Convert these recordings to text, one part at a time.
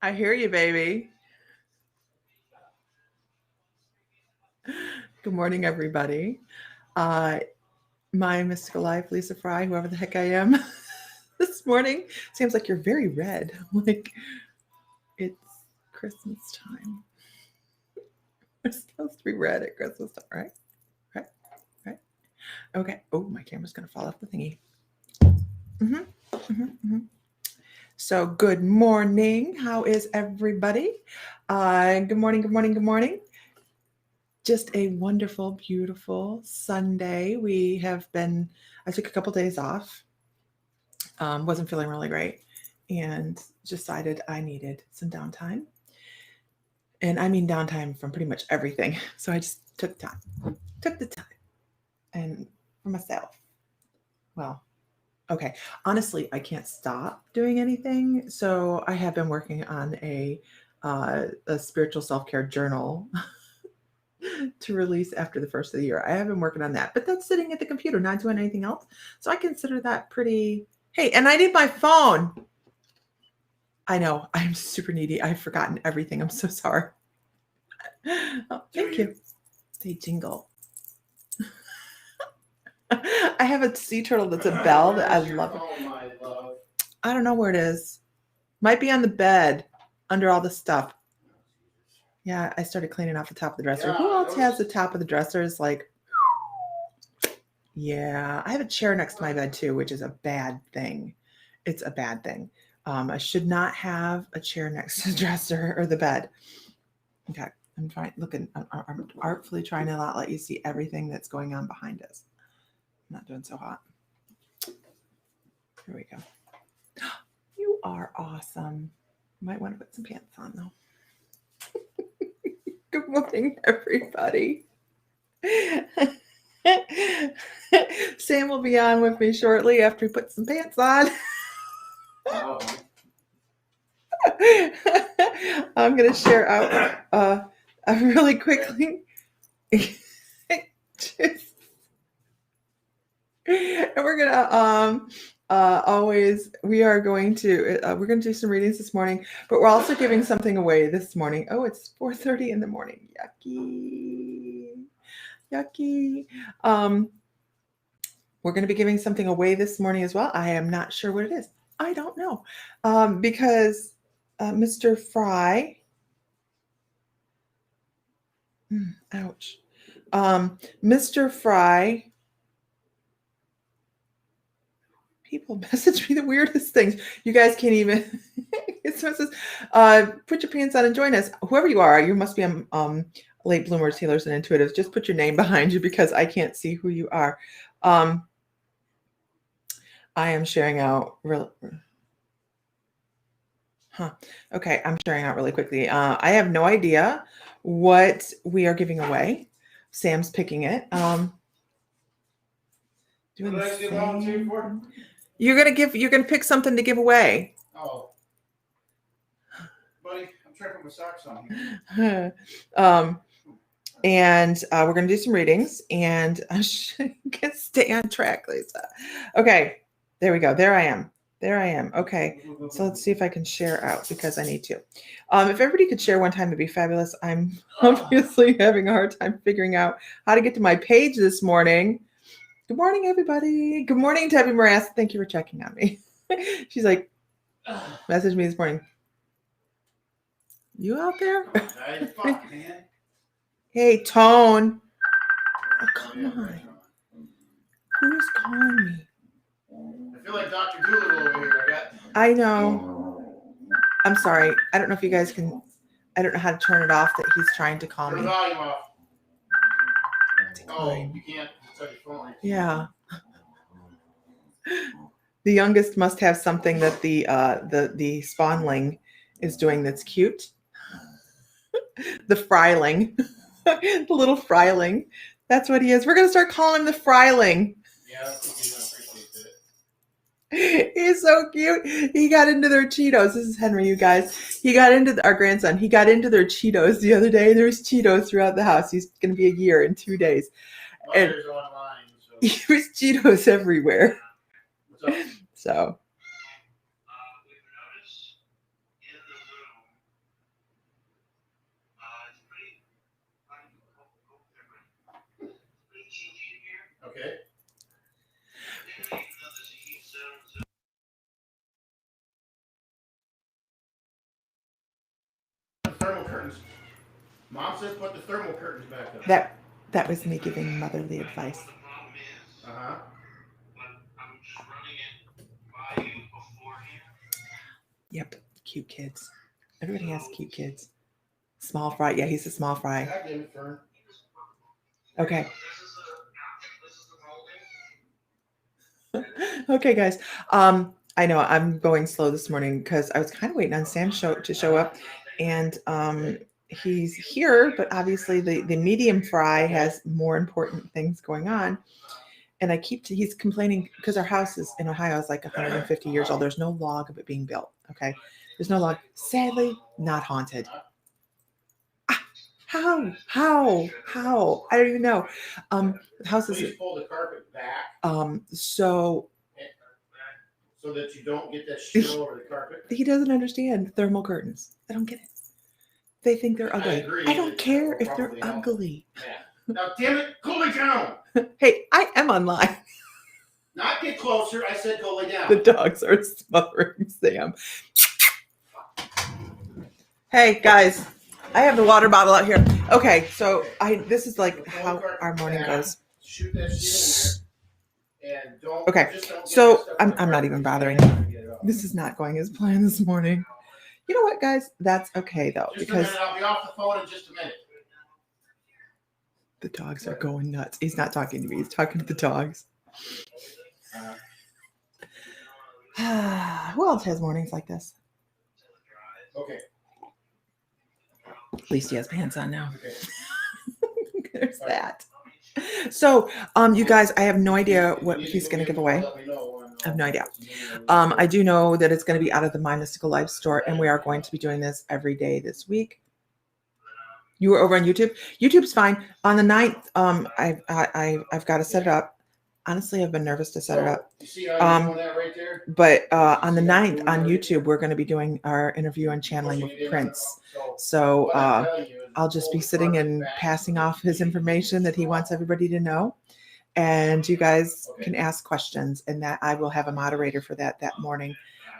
I hear you, baby. Good morning, everybody. My mystical life, Lisa Fry, whoever the heck I am, this morning seems like you're very red. Like it's Christmas time. We're supposed to be red at Christmas time, right? Right? Right? Okay. Oh, my camera's gonna fall off the thingy. Mm-hmm. Mm-hmm. Mm-hmm. So, good morning. How is everybody? Good morning. Good morning. Good morning. Just a wonderful, beautiful Sunday. I took a couple days off, wasn't feeling really great, and decided I needed some downtime. And I mean downtime from pretty much everything. So I just took the time, and for myself. Well, okay. Honestly, I can't stop doing anything. So I have been working on a spiritual self care journal to release after the first of the year. I have been working on that, but that's sitting at the computer, not doing anything else. So I consider that pretty. Hey, and I need my phone. I know I'm super needy. I've forgotten everything. I'm so sorry. Oh, thank you. They jingle. I have a sea turtle that's a bell that I love. I don't know where it is. Might be on the bed under all the stuff. Yeah, I started cleaning off the top of the dresser. Who else has the top of the dressers? Like, yeah, I have a chair next to my bed too, which is a bad thing. It's a bad thing. I should not have a chair next to the dresser or the bed. Okay, I'm artfully trying to not let you see everything that's going on behind us. I'm not doing so hot. Here we go. You are awesome. Might want to put some pants on though. Good morning, everybody. Sam will be on with me shortly after he puts some pants on. I'm going to share out really quickly. And we're going to we're going to do some readings this morning, but we're also giving something away this morning. Oh, it's 4:30 in the morning. Yucky. We're going to be giving something away this morning as well. I am not sure what it is. I don't know. Because Mr. Fry, ouch. Mr. Fry, people message me the weirdest things. You guys can't even. It says, put your pants on and join us. Whoever you are, you must be late bloomers, healers, and intuitives. Just put your name behind you because I can't see who you are. I am sharing out Okay, I'm sharing out really quickly. I have no idea what we are giving away. Sam's picking it. You're gonna pick something to give away. Oh, buddy, I'm trying to put my socks on here. And we're gonna do some readings, and I can stay on track, Lisa. Okay, there we go. There I am. Okay, so let's see if I can share out because I need to. If everybody could share one time, it'd be fabulous. I'm obviously having a hard time figuring out how to get to my page this morning. Good morning, everybody. Good morning, Debbie Morass. Thank you for checking on me. She's like, messaged me this morning. You out there? Fuck, man. Hey, Tone. Oh, come on. Who's calling me? I feel like Dr. Doolittle over here. I know. I'm sorry. I don't know if you guys can. I don't know how to turn it off that he's trying to call me. Turn the volume off. Oh, you can't touch your phone. Yeah. The youngest must have something that the spawnling is doing that's cute. The fryling. The little fryling. That's what he is. We're going to start calling him the fryling. Yeah, I He's so cute. He got into their Cheetos. This is Henry, you guys. He got into our grandson. He got into their Cheetos the other day. There's Cheetos throughout the house. He's going to be a year in 2 days. And there's Cheetos everywhere. What's up? So. Mom says put the thermal curtains back up. That was me giving motherly advice. Uh-huh. Yep, cute kids. Everybody has cute kids. Small fry. Yeah, he's a small fry. I gave it Fern. Okay. Okay, guys. I know I'm going slow this morning because I was kind of waiting on Sam to show up, and he's here, but obviously the medium fry has more important things going on. And he's complaining because our house is in Ohio is like 150 years old. There's no log of it being built. Okay. There's no log. Sadly, not haunted. How? I don't even know. The house is. Please pull the carpet back So that you don't get that shit all over the carpet. He doesn't understand thermal curtains. I don't get it. They think they're ugly. I don't care if they're ugly. Yeah. Now, damn it, go lay down. Hey, I am online. Not get closer. I said go lay down. The dogs are smothering Sam. Hey, guys. I have the water bottle out here. Okay, so this is like how our morning goes. Shoot that shit in there. And don't. Okay, so I'm not even bothering. This is not going as planned this morning. You know what, guys? That's okay though, because I'll be off the phone in just a minute. The dogs are going nuts. He's not talking to me. He's talking to the dogs. Who else has mornings like this? Okay. At least he has pants on now. Okay. There's that. So, you guys, I have no idea what he's going to give away. I have no idea. I do know that it's going to be out of the My Mystical Life store, and we are going to be doing this every day this week. You were over on YouTube. YouTube's fine. On the 9th, I've got to set it up. Honestly, I've been nervous to set it up. You see how you're doing that right there? But on the 9th on YouTube, we're going to be doing our interview and channeling with Prince. So I'll just be sitting and passing off his information that he wants everybody to know. And you guys can ask questions, and that I will have a moderator for that morning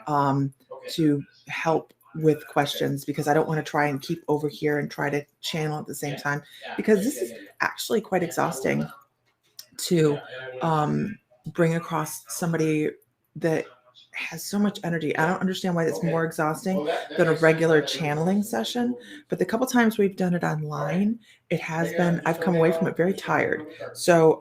to help with questions, because I don't want to try and keep over here and try to channel at the same time, because this is actually quite exhausting to bring across somebody that has so much energy. I don't understand why it's more exhausting than a regular channeling session, but the couple times we've done it online, it has been, I've come away from it very tired. So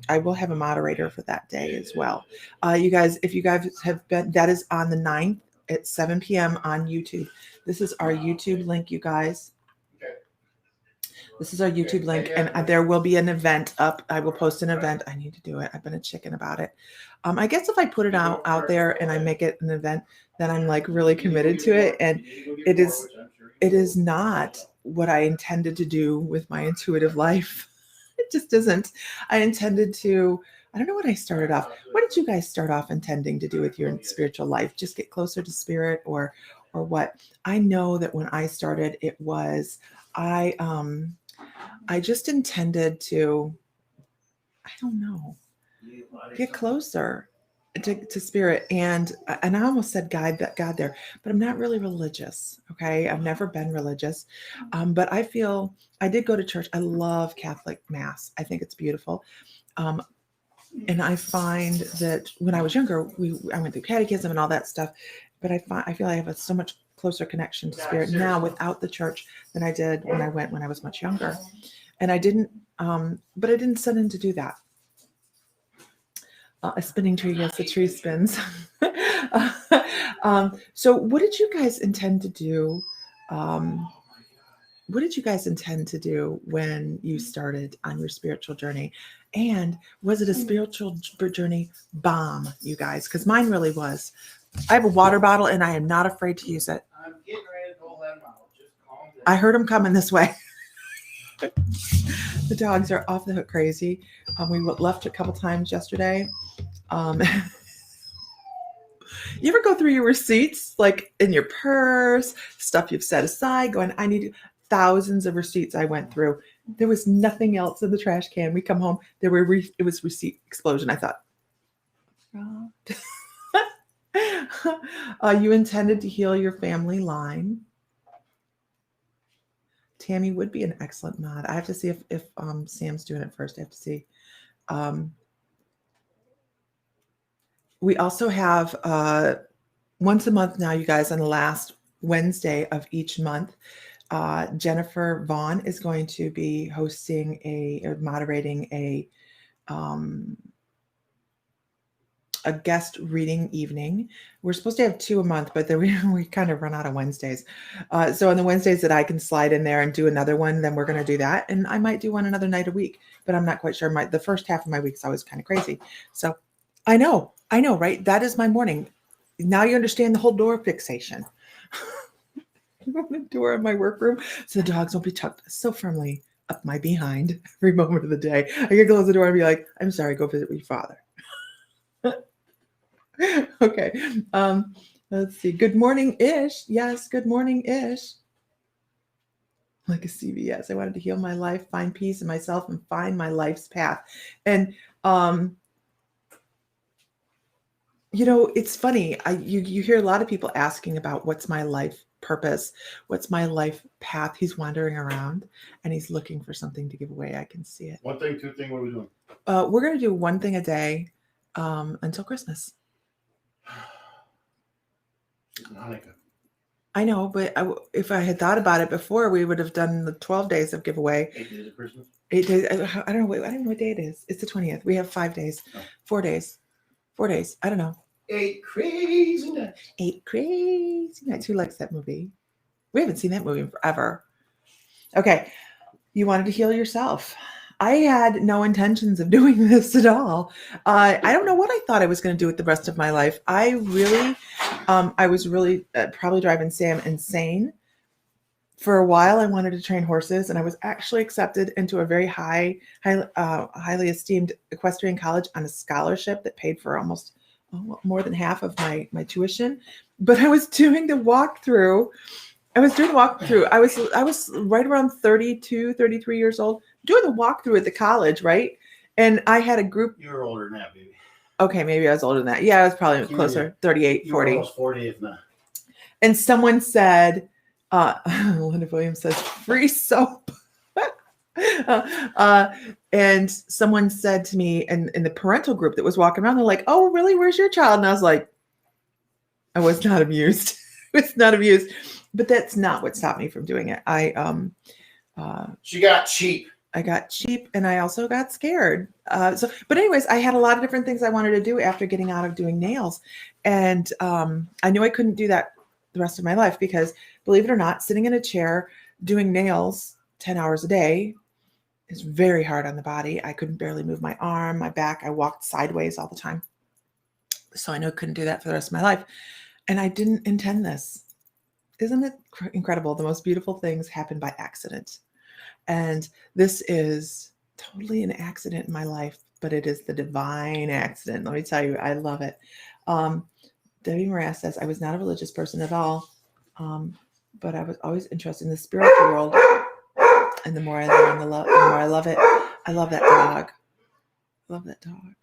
I will have a moderator for that day as well. You guys, if you guys have been, that is on the 9th at 7 p.m. on YouTube. This is our YouTube link, you guys. This is our YouTube link, and there will be an event up. I will post an event. I need to do it. I've been a chicken about it. I guess if I put it out there and I make it an event, then I'm like really committed to it. And it is not what I intended to do with my intuitive life. It just isn't. I intended to, I don't know what I started off. What did you guys start off intending to do with your spiritual life? Just get closer to spirit, or what? I know that when I started, it was, I just intended to, I don't know, get closer to spirit. And I almost said God there, but I'm not really religious. Okay. I've never been religious. But I did go to church. I love Catholic Mass. I think it's beautiful. And I find that when I was younger, I went through catechism and all that stuff, but I feel I have so much closer connection to spirit now without the church than I did when I was much younger. And I didn't, but I didn't set in to do that. A spinning tree, yes, the tree spins. So what did you guys intend to do? What did you guys intend to do when you started on your spiritual journey? And was it a spiritual journey bomb, you guys? Because mine really was. I have a water bottle and I am not afraid to use it. I'm getting ready to go let him out. Just calm down. I heard him coming this way. The dogs are off the hook crazy. We left a couple times yesterday. You ever go through your receipts, like in your purse, stuff you've set aside, going, I need thousands of receipts I went through. There was nothing else in the trash can. We come home, it was receipt explosion. I thought, you intended to heal your family line. Tammy would be an excellent mod. I have to see if Sam's doing it first. I have to see. We also have once a month now, you guys, on the last Wednesday of each month, Jennifer Vaughn is going to be hosting or moderating a guest reading evening. We're supposed to have 2 a month, but then we kind of run out of Wednesdays. So on the Wednesdays that I can slide in there and do another one, then we're going to do that. And I might do one another night a week, but I'm not quite sure. The first half of my week is always kind of crazy. So I know, right? That is my morning. Now you understand the whole door fixation. I want a door in my workroom so the dogs won't be tucked so firmly up my behind every moment of the day. I can close the door and be like, I'm sorry, go visit with your father. Okay. Let's see. Good morning, Ish. Yes, good morning, Ish. Like a CVS. I wanted to heal my life, find peace in myself, and find my life's path. And it's funny. You hear a lot of people asking about what's my life purpose, what's my life path. He's wandering around and he's looking for something to give away. I can see it. One thing, two thing. What are we doing? We're going to do one thing a day until Christmas. Hanukkah. I know, but if I had thought about it before, we would have done the 12 days of giveaway. 8 days of Christmas. 8 days. I don't know. I don't know what day it is. It's the 20th. We have 5 days. Oh. 4 days. 4 days. I don't know. 8 crazy nights. 8 crazy nights. Who likes that movie? We haven't seen that movie in forever. Okay. You wanted to heal yourself. I had no intentions of doing this at all. I don't know what I thought I was going to do with the rest of my life. I was really probably driving Sam insane. For a while, I wanted to train horses, and I was actually accepted into a very highly esteemed equestrian college on a scholarship that paid for almost more than half of my tuition. But I was doing the walkthrough. I was right around 32, 33 years old, doing the walkthrough at the college, right? And I had a group. You were older than that, baby. Okay, maybe I was older than that. Yeah, I was probably closer, 38, 40. You were almost 40, if not. And someone said, Linda Williams says, free soap. And someone said to me in the parental group that was walking around, they're like, oh, really? Where's your child? And I was like, I was not amused. It's not amused. But that's not what stopped me from doing it. She got cheap. I got cheap, and I also got scared. But anyways, I had a lot of different things I wanted to do after getting out of doing nails. And I knew I couldn't do that the rest of my life because, believe it or not, sitting in a chair doing nails 10 hours a day is very hard on the body. I couldn't barely move my arm, my back. I walked sideways all the time. So I knew I couldn't do that for the rest of my life. And I didn't intend this. Isn't it incredible? The most beautiful things happen by accident. And this is totally an accident in my life, but it is the divine accident. Let me tell you, I love it. Debbie Morass says, I was not a religious person at all, but I was always interested in the spiritual world. And the more I learn, the more I love it. I love that dog. Love that dog.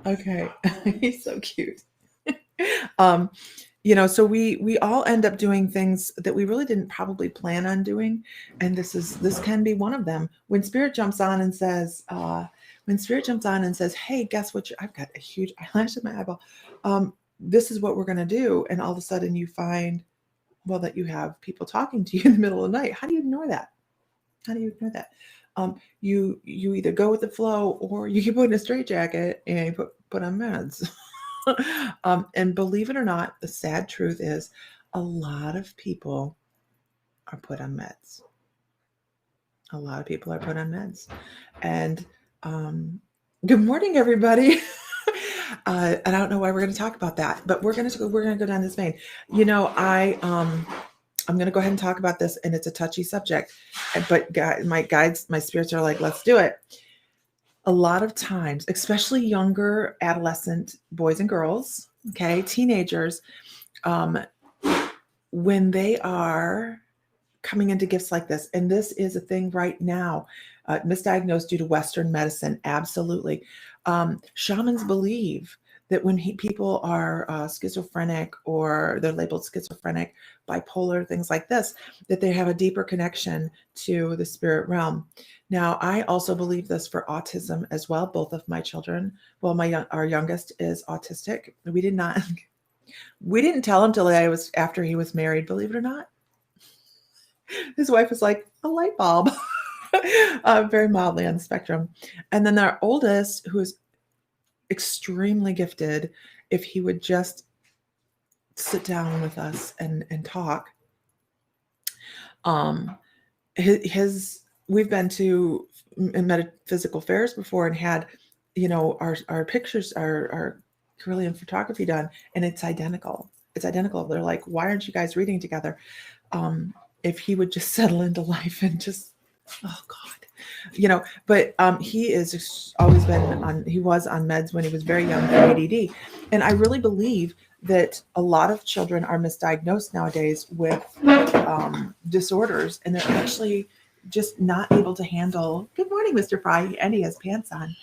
Okay. He's so cute. So we all end up doing things that we really didn't probably plan on doing. And this can be one of them. When Spirit jumps on and says, hey, guess what? I've got a huge eyelash in my eyeball. This is what we're going to do. And all of a sudden you find, that you have people talking to you in the middle of the night. How do you ignore that? You either go with the flow or you get put in a straitjacket and you put on meds. And believe it or not, the sad truth is a lot of people are put on meds. And good morning, everybody. I don't know why we're going to talk about that, but we're going to go down this vein. I'm going to go ahead and talk about this, and it's a touchy subject, but my spirits are like, let's do it. A lot of times, especially younger adolescent boys and girls, okay, teenagers, when they are coming into gifts like this, and this is a thing right now, misdiagnosed due to Western medicine, absolutely. Shamans believe that when people are schizophrenic, or they're labeled schizophrenic, bipolar, things like this, that they have a deeper connection to the spirit realm. Now, I also believe this for autism as well. Both of my children, well, our youngest is autistic. We didn't tell him till after he was married, believe it or not. His wife was like a light bulb, very mildly on the spectrum. And then our oldest, who is extremely gifted, if he would just sit down with us and talk. We've been to metaphysical fairs before and had, our pictures, our Carillion photography done, and it's identical. It's identical. They're like, why aren't you guys reading together? If he would just settle into life and just, oh God, but he is always he was on meds when he was very young for ADD. And I really believe that a lot of children are misdiagnosed nowadays with disorders, and they're actually just not able to handle. Good morning, Mr. Fry. And he has pants on.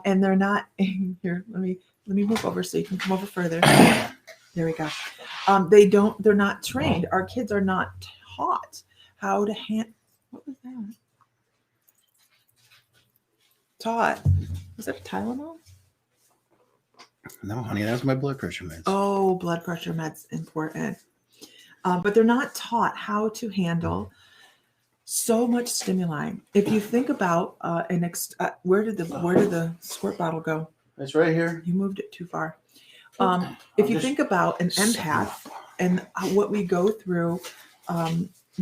And they're not here. Let me move over so you can come over further. There we go. They're not trained. Our kids are not taught how to what was that? Taught. Was that Tylenol? No, honey, that's my blood pressure meds. Oh, blood pressure meds, important. But they're not taught how to handle so much stimuli. If you think about where did the squirt bottle go? It's right here. You moved it too far. If you think about an empath and what we go through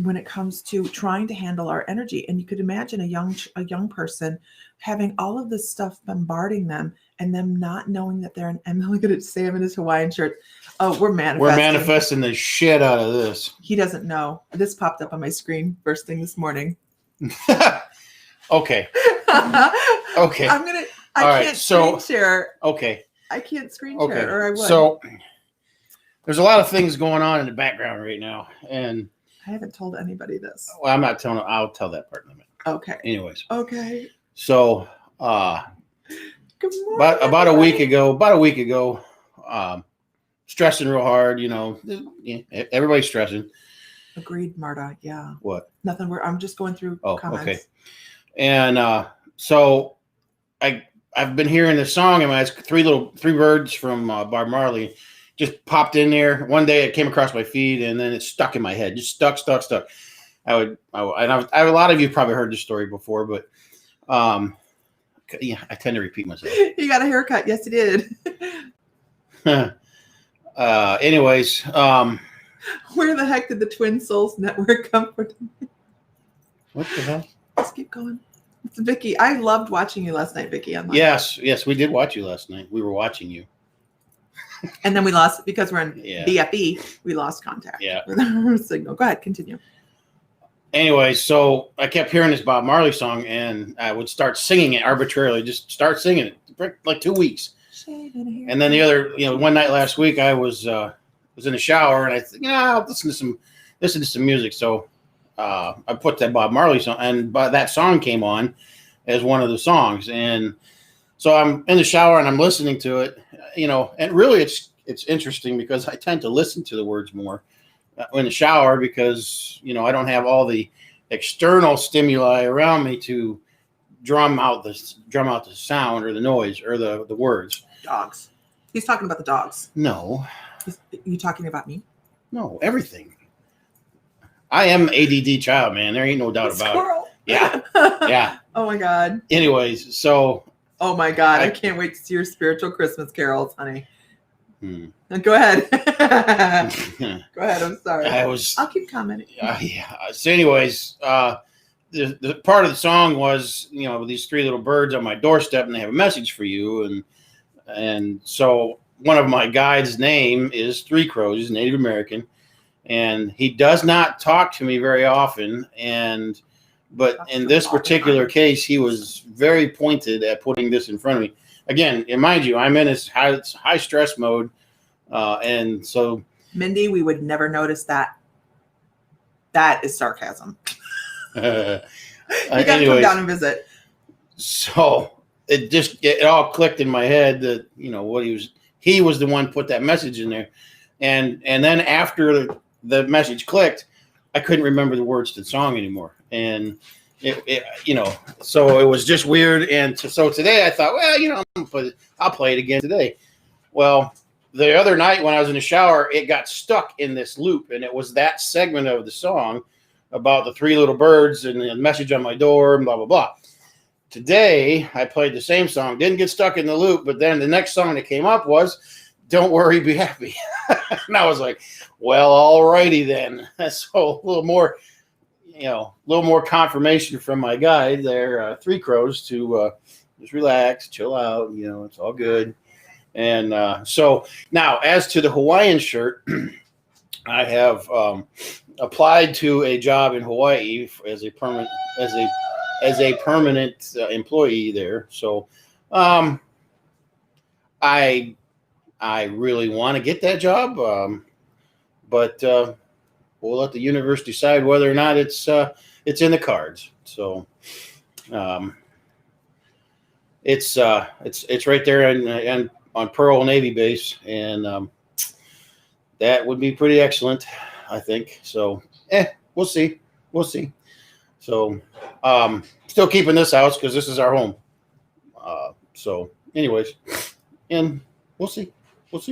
when it comes to trying to handle our energy, and you could imagine a young person having all of this stuff bombarding them, and them not knowing that they're an empath. Look at Sam in his Hawaiian shirt. Oh, we're manifesting. We're manifesting the shit out of this. He doesn't know. This popped up on my screen first thing this morning. Okay. Okay. I can't screen share. Okay. I can't screen share, or I would. So there's a lot of things going on in the background right now, and I haven't told anybody this. Well, I'm not telling. I'll tell that part in a minute. Okay. Anyways. Okay. So, good morning, about a week ago, stressing real hard. Everybody's stressing. Agreed, Marta. Yeah. What? Nothing. I'm just going through comments. Okay. And so I've been hearing this song, and it's three birds from Bob Marley. Just popped in there one day. It came across my feed, and then it stuck in my head. Just stuck. I a lot of you probably heard this story before, but yeah, I tend to repeat myself. You got a haircut? Yes, you did. Anyways, where the heck did the Twin Souls Network come from? What the hell? Let's keep going. It's Vicky. I loved watching you last night, Vicky. Online. Yes, we did watch you last night. We were watching you. And then we lost, because we're in BFE, we lost contact with our signal. Go ahead, continue. Anyway, so I kept hearing this Bob Marley song, and I would start singing it arbitrarily, just start singing it for like 2 weeks. And then the other, one night last week, I was in the shower, and I think, I'll listen to some music. So I put that Bob Marley song, and that song came on as one of the songs. And so I'm in the shower and I'm listening to it, and really it's interesting because I tend to listen to the words more in the shower because, I don't have all the external stimuli around me to drum out the sound or the noise or the words. Dogs. He's talking about the dogs. No. You talking about me? No, everything. I am ADD child, man. There ain't no doubt about Squirrel. it. Yeah. Yeah. Oh my God. Anyways, so. Oh my God. I can't wait to see your spiritual Christmas carols, honey. Go ahead. Go ahead. I'm sorry. I'll keep commenting. Yeah. So anyways, the part of the song was, these three little birds on my doorstep, and they have a message for you. And so one of my guides' name is Three Crows. He's Native American, and he does not talk to me very often. But in this particular case, he was very pointed at putting this in front of me. Again, and mind you, I'm in this high stress mode. And so. Mindy, we would never notice that. That is sarcasm. You got to come down and visit. So it all clicked in my head that, what he was he was the one put that message in there. And then after the message clicked, I couldn't remember the words to the song anymore. And so it was just weird. And so today I thought, well, I'll play it again today. Well, the other night when I was in the shower, it got stuck in this loop, and it was that segment of the song about the 3 little birds and the message on my door and blah, blah, blah. Today, I played the same song, didn't get stuck in the loop, but then the next song that came up was Don't Worry, Be Happy. And I was like, well, all righty then. So a little more confirmation from my guide there, Three Crows, to just relax, chill out, it's all good. And so now, as to the Hawaiian shirt, I have applied to a job in Hawaii as a permanent employee there. So I really want to get that job, but we'll let the universe decide whether or not it's in the cards. So it's right there and on Pearl Navy Base, and that would be pretty excellent, I think. So, we'll see. So, still keeping this house because this is our home. So, anyways, and we'll see. That's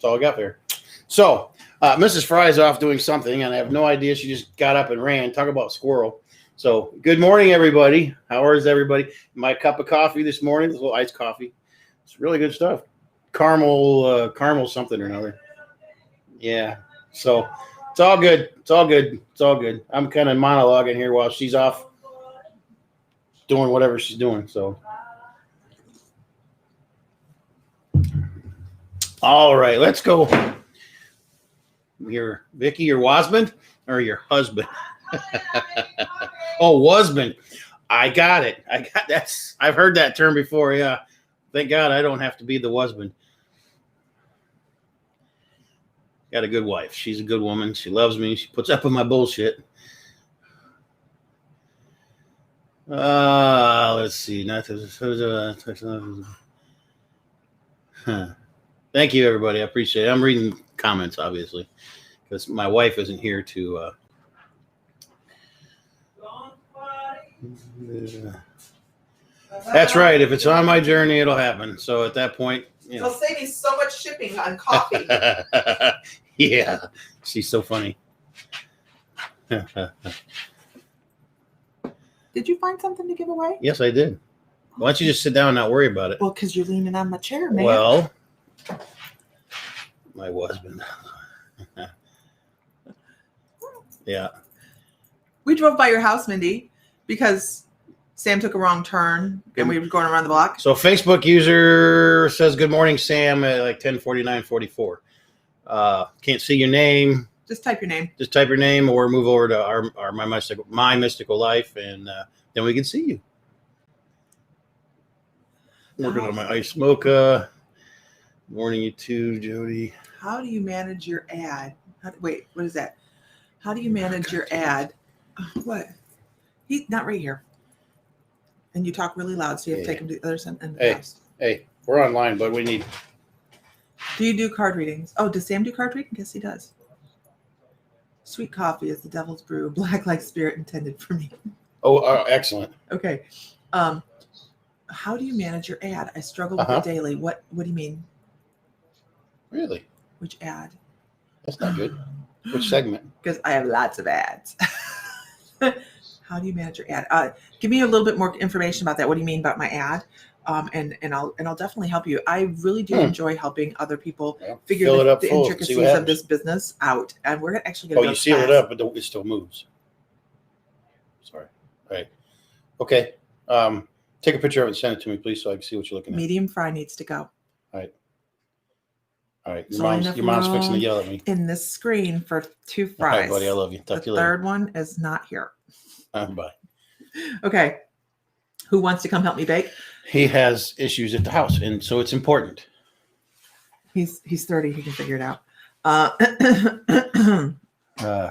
all I got there. So, Mrs. Fry's off doing something, and I have no idea. She just got up and ran. Talk about squirrel. So, good morning, everybody. How is everybody? My cup of coffee this morning, this little iced coffee. It's really good stuff. Caramel something or another. Yeah. So it's all good. I'm kind of monologuing here while she's off doing whatever she's doing. So. All right, let's go. Vicky, your husband or your husband? Oh, husband. I got it. I've heard that term before. Yeah. Thank God I don't have to be the husband. Got a good wife. She's a good woman. She loves me. She puts up with my bullshit. Let's see. Thank you, everybody. I appreciate it. I'm reading comments, obviously, because my wife isn't here to. That's right. If it's on my journey, it'll happen. So at that point, It'll save me so much shipping on coffee. Yeah, she's so funny. Did you find something to give away? Yes, I did. Why don't you just sit down and not worry about it? Well, because you're leaning on my chair, man. Well, my husband. Yeah. We drove by your house, Mindy, because Sam took a wrong turn and we were going around the block. So Facebook user says, good morning, Sam, at like 10:49:44. Can't see your name. Just type your name. Just type your name or move over to my mystical life, and then we can see you. Working on my ice mocha. Morning, you too, Jody. How do you manage your ad? Wait, what is that? How do you manage your ad? What? He's not right here. And you talk really loud, so you have to take him to the other side of the house. Hey, we're online, but we need. Do you do card readings? Oh, does Sam do card reading? Yes, he does. Sweet coffee is the devil's brew. Black like spirit intended for me. Oh, excellent. Okay. How do you manage your ad? I struggle with it daily. What do you mean? Really? Which ad? That's not good. Which segment? Because I have lots of ads. How do you manage your ad? Give me a little bit more information about that. What do you mean about my ad? And I'll definitely help you. I really do enjoy helping other people figure the intricacies of this business out. And we're actually going to. Oh, you seal it up, but it still moves. Sorry. All right. Okay. Take a picture of it and send it to me, please, so I can see what you're looking at. Medium fry needs to go. All right. Your mom's fixing to yell at me. In this screen for 2 fries. All right, buddy. I love you. Talk to you later. The third one is not here. Bye. Okay. Who wants to come help me bake? He has issues at the house, and so it's important. He's 30. He can figure it out.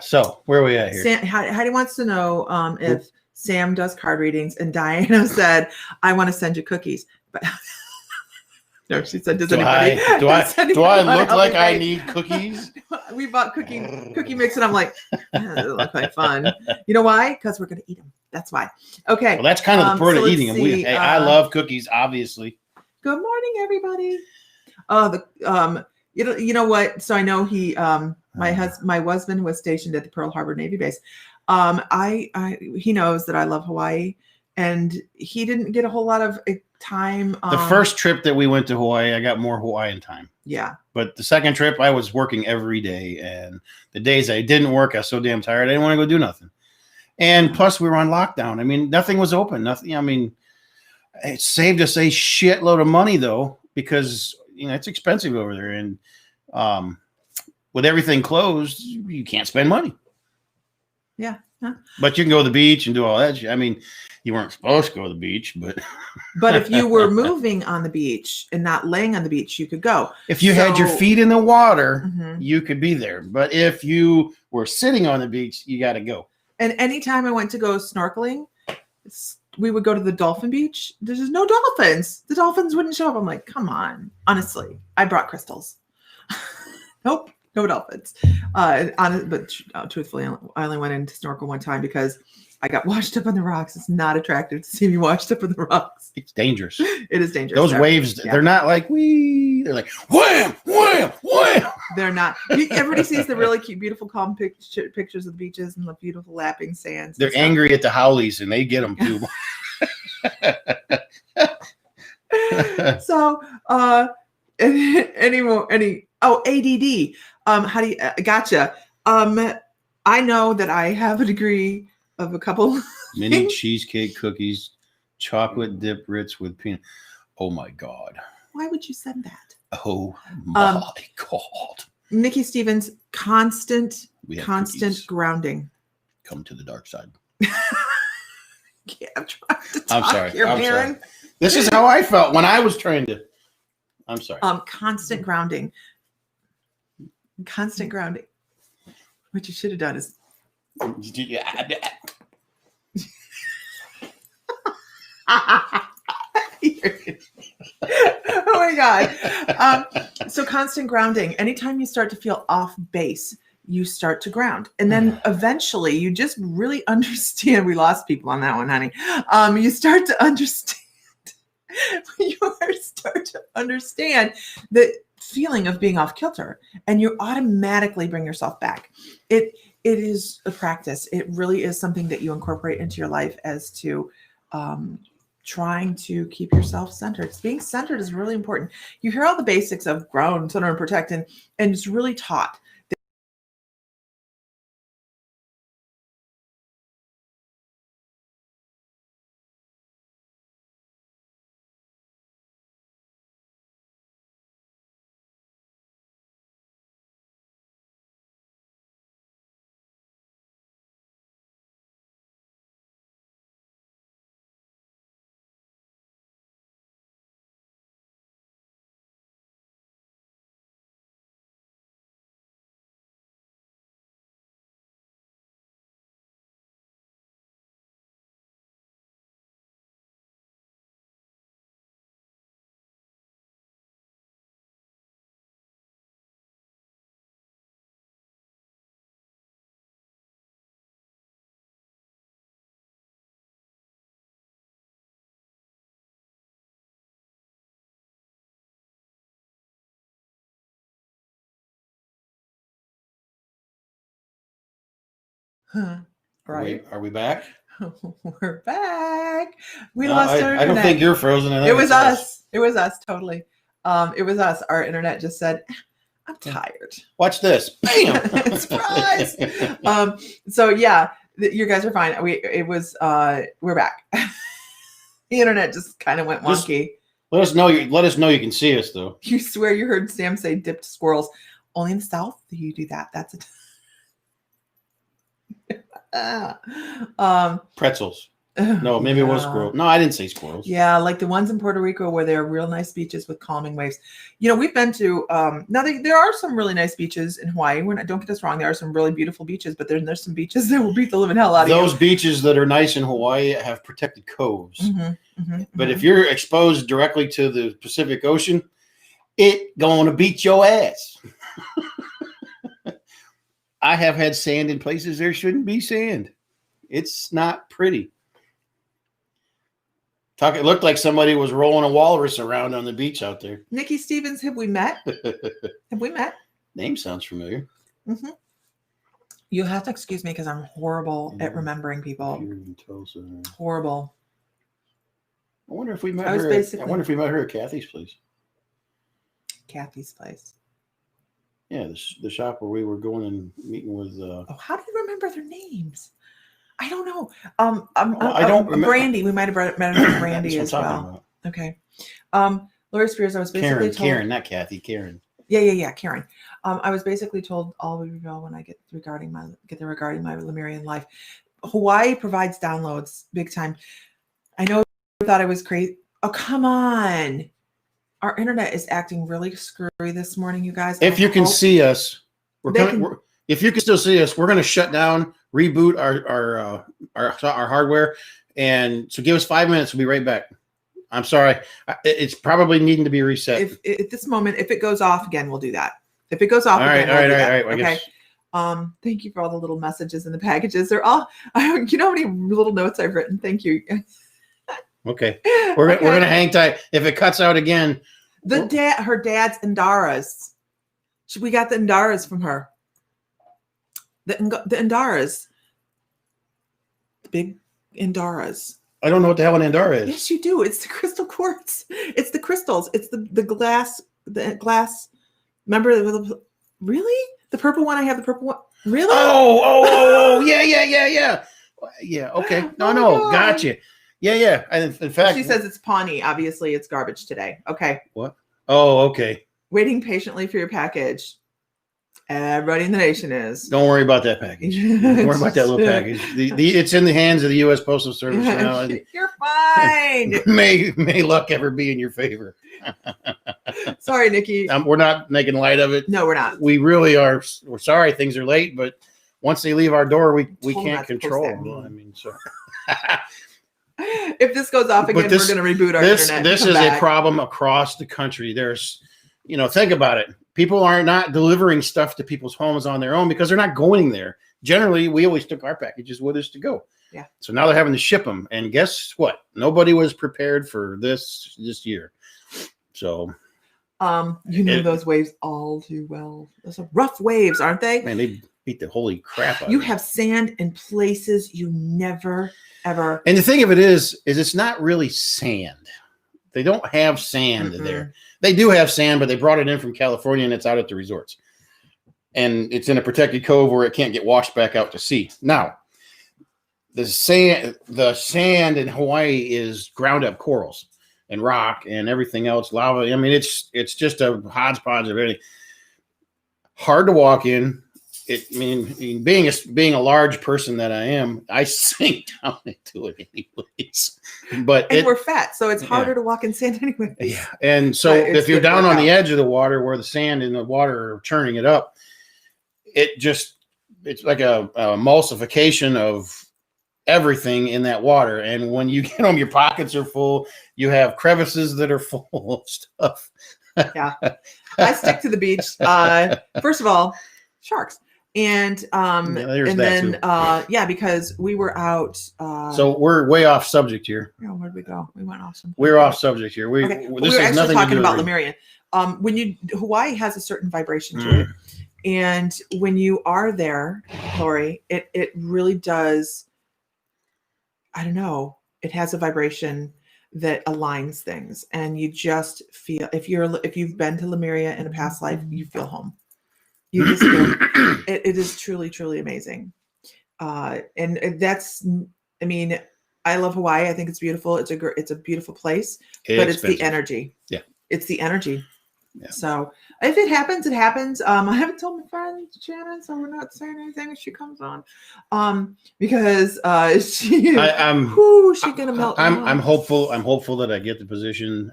So where are we at here? Sam, Heidi wants to know if Sam does card readings, and Diana said, "I want to send you cookies." But No, she said, does Do anybody? does I anybody wanna look help like me I bake? need cookies? We bought cookie mix, and I'm like, that doesn't look like fun. You know why? Because we're gonna eat them. That's why. Okay. Well, that's kind of the point so of let's eating them. see, Hey, I love cookies, obviously. Good morning, everybody. You know what? So I know he my husband was stationed at the Pearl Harbor Navy base. He knows that I love Hawaii, and he didn't get a whole lot of time. The first trip that we went to Hawaii, I got more Hawaiian time. Yeah. But the second trip, I was working every day, and the days I didn't work, I was so damn tired, I didn't want to go do nothing. And plus, we were on lockdown. I mean, nothing was open. Nothing. I mean, it saved us a shitload of money though, because it's expensive over there, and with everything closed, you can't spend money. Yeah. Huh. But you can go to the beach and do all that shit. I mean, you weren't supposed to go to the beach, but if you were moving on the beach and not laying on the beach, you could go. If you had your feet in the water, Mhm. you could be there. But if you were sitting on the beach, you got to go. And anytime I went to go snorkeling, we would go to the dolphin beach. There's just no dolphins. The dolphins wouldn't show up. I'm like, come on. Honestly, I brought crystals. Nope, no dolphins. But truthfully, I only went in to snorkel one time because I got washed up on the rocks. It's not attractive to see me washed up on the rocks. It's dangerous. It is dangerous. Those waves, they're not like wee. They're like wham, wham, wham. They're not. Everybody sees the really cute, beautiful, calm pictures of the beaches and the beautiful lapping sands. They're angry at the howlies, and they get them too. So, ADD. How do you? Gotcha. I know that I have a degree of a couple. Mini cheesecake cookies, chocolate dip Ritz with peanut. Oh my God. Why would you send that? Oh my God. Nikki Stevens, constant Cookies. grounding. Come to the dark side. Yeah, I'm trying to talk I'm sorry. here, I'm Maren. sorry. This is how I felt when I was trying to. I'm sorry. Constant grounding. Constant grounding. What you should have done is. Oh my God. So constant grounding. Anytime you start to feel off base, you start to ground. And then eventually you just really understand. We lost people on that one, honey. You start to understand. You start to understand the feeling of being off kilter, and you automatically bring yourself back. It is a practice. It really is something that you incorporate into your life as to trying to keep yourself centered. Being centered is really important. You hear all the basics of ground, center, and protect, and it's really taught. Right. Are we back? We're back. We lost our internet. I don't think you're frozen. It was us. It was us, totally. It was us. Our internet just said, I'm tired. Watch this. Bam! Surprise! So yeah, you guys are fine. We're back. The internet just kind of went wonky. Let us know you can see us though. You swear you heard Sam say dipped squirrels. Only in the South do you do that. That's Pretzels. No, maybe it was squirrel. No, I didn't say squirrels. Yeah, like the ones in Puerto Rico where there are real nice beaches with calming waves. We've been to now there are some really nice beaches in Hawaii. Don't get us wrong, there are some really beautiful beaches, but there's some beaches that will beat the living hell out of you. Those beaches that are nice in Hawaii have protected coves. Mm-hmm, mm-hmm, But if you're exposed directly to the Pacific Ocean, It gonna beat your ass. I have had sand in places there shouldn't be sand. It's not pretty. It looked like somebody was rolling a walrus around on the beach out there. Nikki Stevens, have we met? Have we met? Name sounds familiar. Mm-hmm. You'll have to excuse me because I'm horrible at remembering people. Here in Tulsa. Horrible. I wonder if we met I was her. basically- I wonder if we met her at Kathy's place. Kathy's place. Yeah, the shop where we were going and meeting with. Oh, how do you remember their names? I don't know. I don't remember. Brandy. We might have met her with Brandy That's as what I'm talking well. about. Okay. Lori Spears, I was basically told. Karen, not Kathy. Karen. Yeah, Karen. I was basically told all we know when I get regarding my Lemurian life. Hawaii provides downloads big time. I know you thought I was crazy. Oh, come on. Our internet is acting really screwy this morning, you guys. If you can see us, if you can still see us, we're going to shut down, reboot our hardware, and so give us 5 minutes. We'll be right back. I'm sorry, it's probably needing to be reset. If at this moment, if it goes off again, we'll do that. If it goes off all right, again, all right, we'll do all that. right. Okay. Thank you for all the little messages and the packages. They're all. You know how many little notes I've written. Thank you. Okay, we're gonna hang tight. If it cuts out again, her dad's Indaras. We got the Indaras from her. The Indaras. The big Indaras. I don't know what the hell an Andara is. Yes, you do. It's the crystal quartz. It's the crystals. It's the glass. The glass. Remember really? The purple one. I have the purple one. Really? Oh, yeah. Yeah. Okay. No. God. Gotcha. Yeah. And in fact, She says it's Pawnee. Obviously, it's garbage today. Okay. What? Oh, okay. Waiting patiently for your package. Everybody in the nation is. Don't worry about that package. Don't worry about that little package. It's in the hands of the U.S. Postal Service now. You're fine. May luck ever be in your favor. Sorry, Nikki. We're not making light of it. No, we're not. We really are. We're sorry things are late, but once they leave our door, we can't control them. I mean, so. If this goes off again, we're going to reboot our internet. This is a problem across the country. There's, think about it. People are not delivering stuff to people's homes on their own because they're not going there. Generally, we always took our packages with us to go. Yeah. So now they're having to ship them. And guess what? Nobody was prepared for this year. So. Those waves all too well. Those are rough waves, aren't they? Man, they beat the holy crap out of you it. have sand in places you never, ever. And the thing of it is it's not really sand. They don't have sand there. They do have sand, but they brought it in from California and it's out at the resorts. And it's in a protected cove where it can't get washed back out to sea. Now, the sand in Hawaii is ground up corals and rock and everything else, lava. I mean, it's just a hodgepodge of everything. Hard to walk in. Being a large person that I am, I sink down into it anyways. But we're fat, so it's harder to walk in sand anyway. Yeah, and so if you're down on the edge of the water where the sand and the water are churning it up, it's like a emulsification of everything in that water. And when you get home, your pockets are full. You have crevices that are full of stuff. Yeah, I stick to the beach. First of all, sharks. And because we were out. So we're way off subject here. Where'd we go? We went off. We're off subject here. We were actually talking about Lemurian. Hawaii has a certain vibration to it, and when you are there, Lori, it really does. I don't know. It has a vibration that aligns things, and you just feel if you've been to Lemuria in a past life, you feel home. You just feel it is truly, truly amazing. And that's, I love Hawaii. I think it's beautiful. It's a beautiful place, but it's the energy. Yeah. It's the energy. Yeah. So if it happens, it happens. I haven't told my friend Shannon, so we're not saying anything if she comes on. Because she's gonna melt. I'm hopeful that I get the position.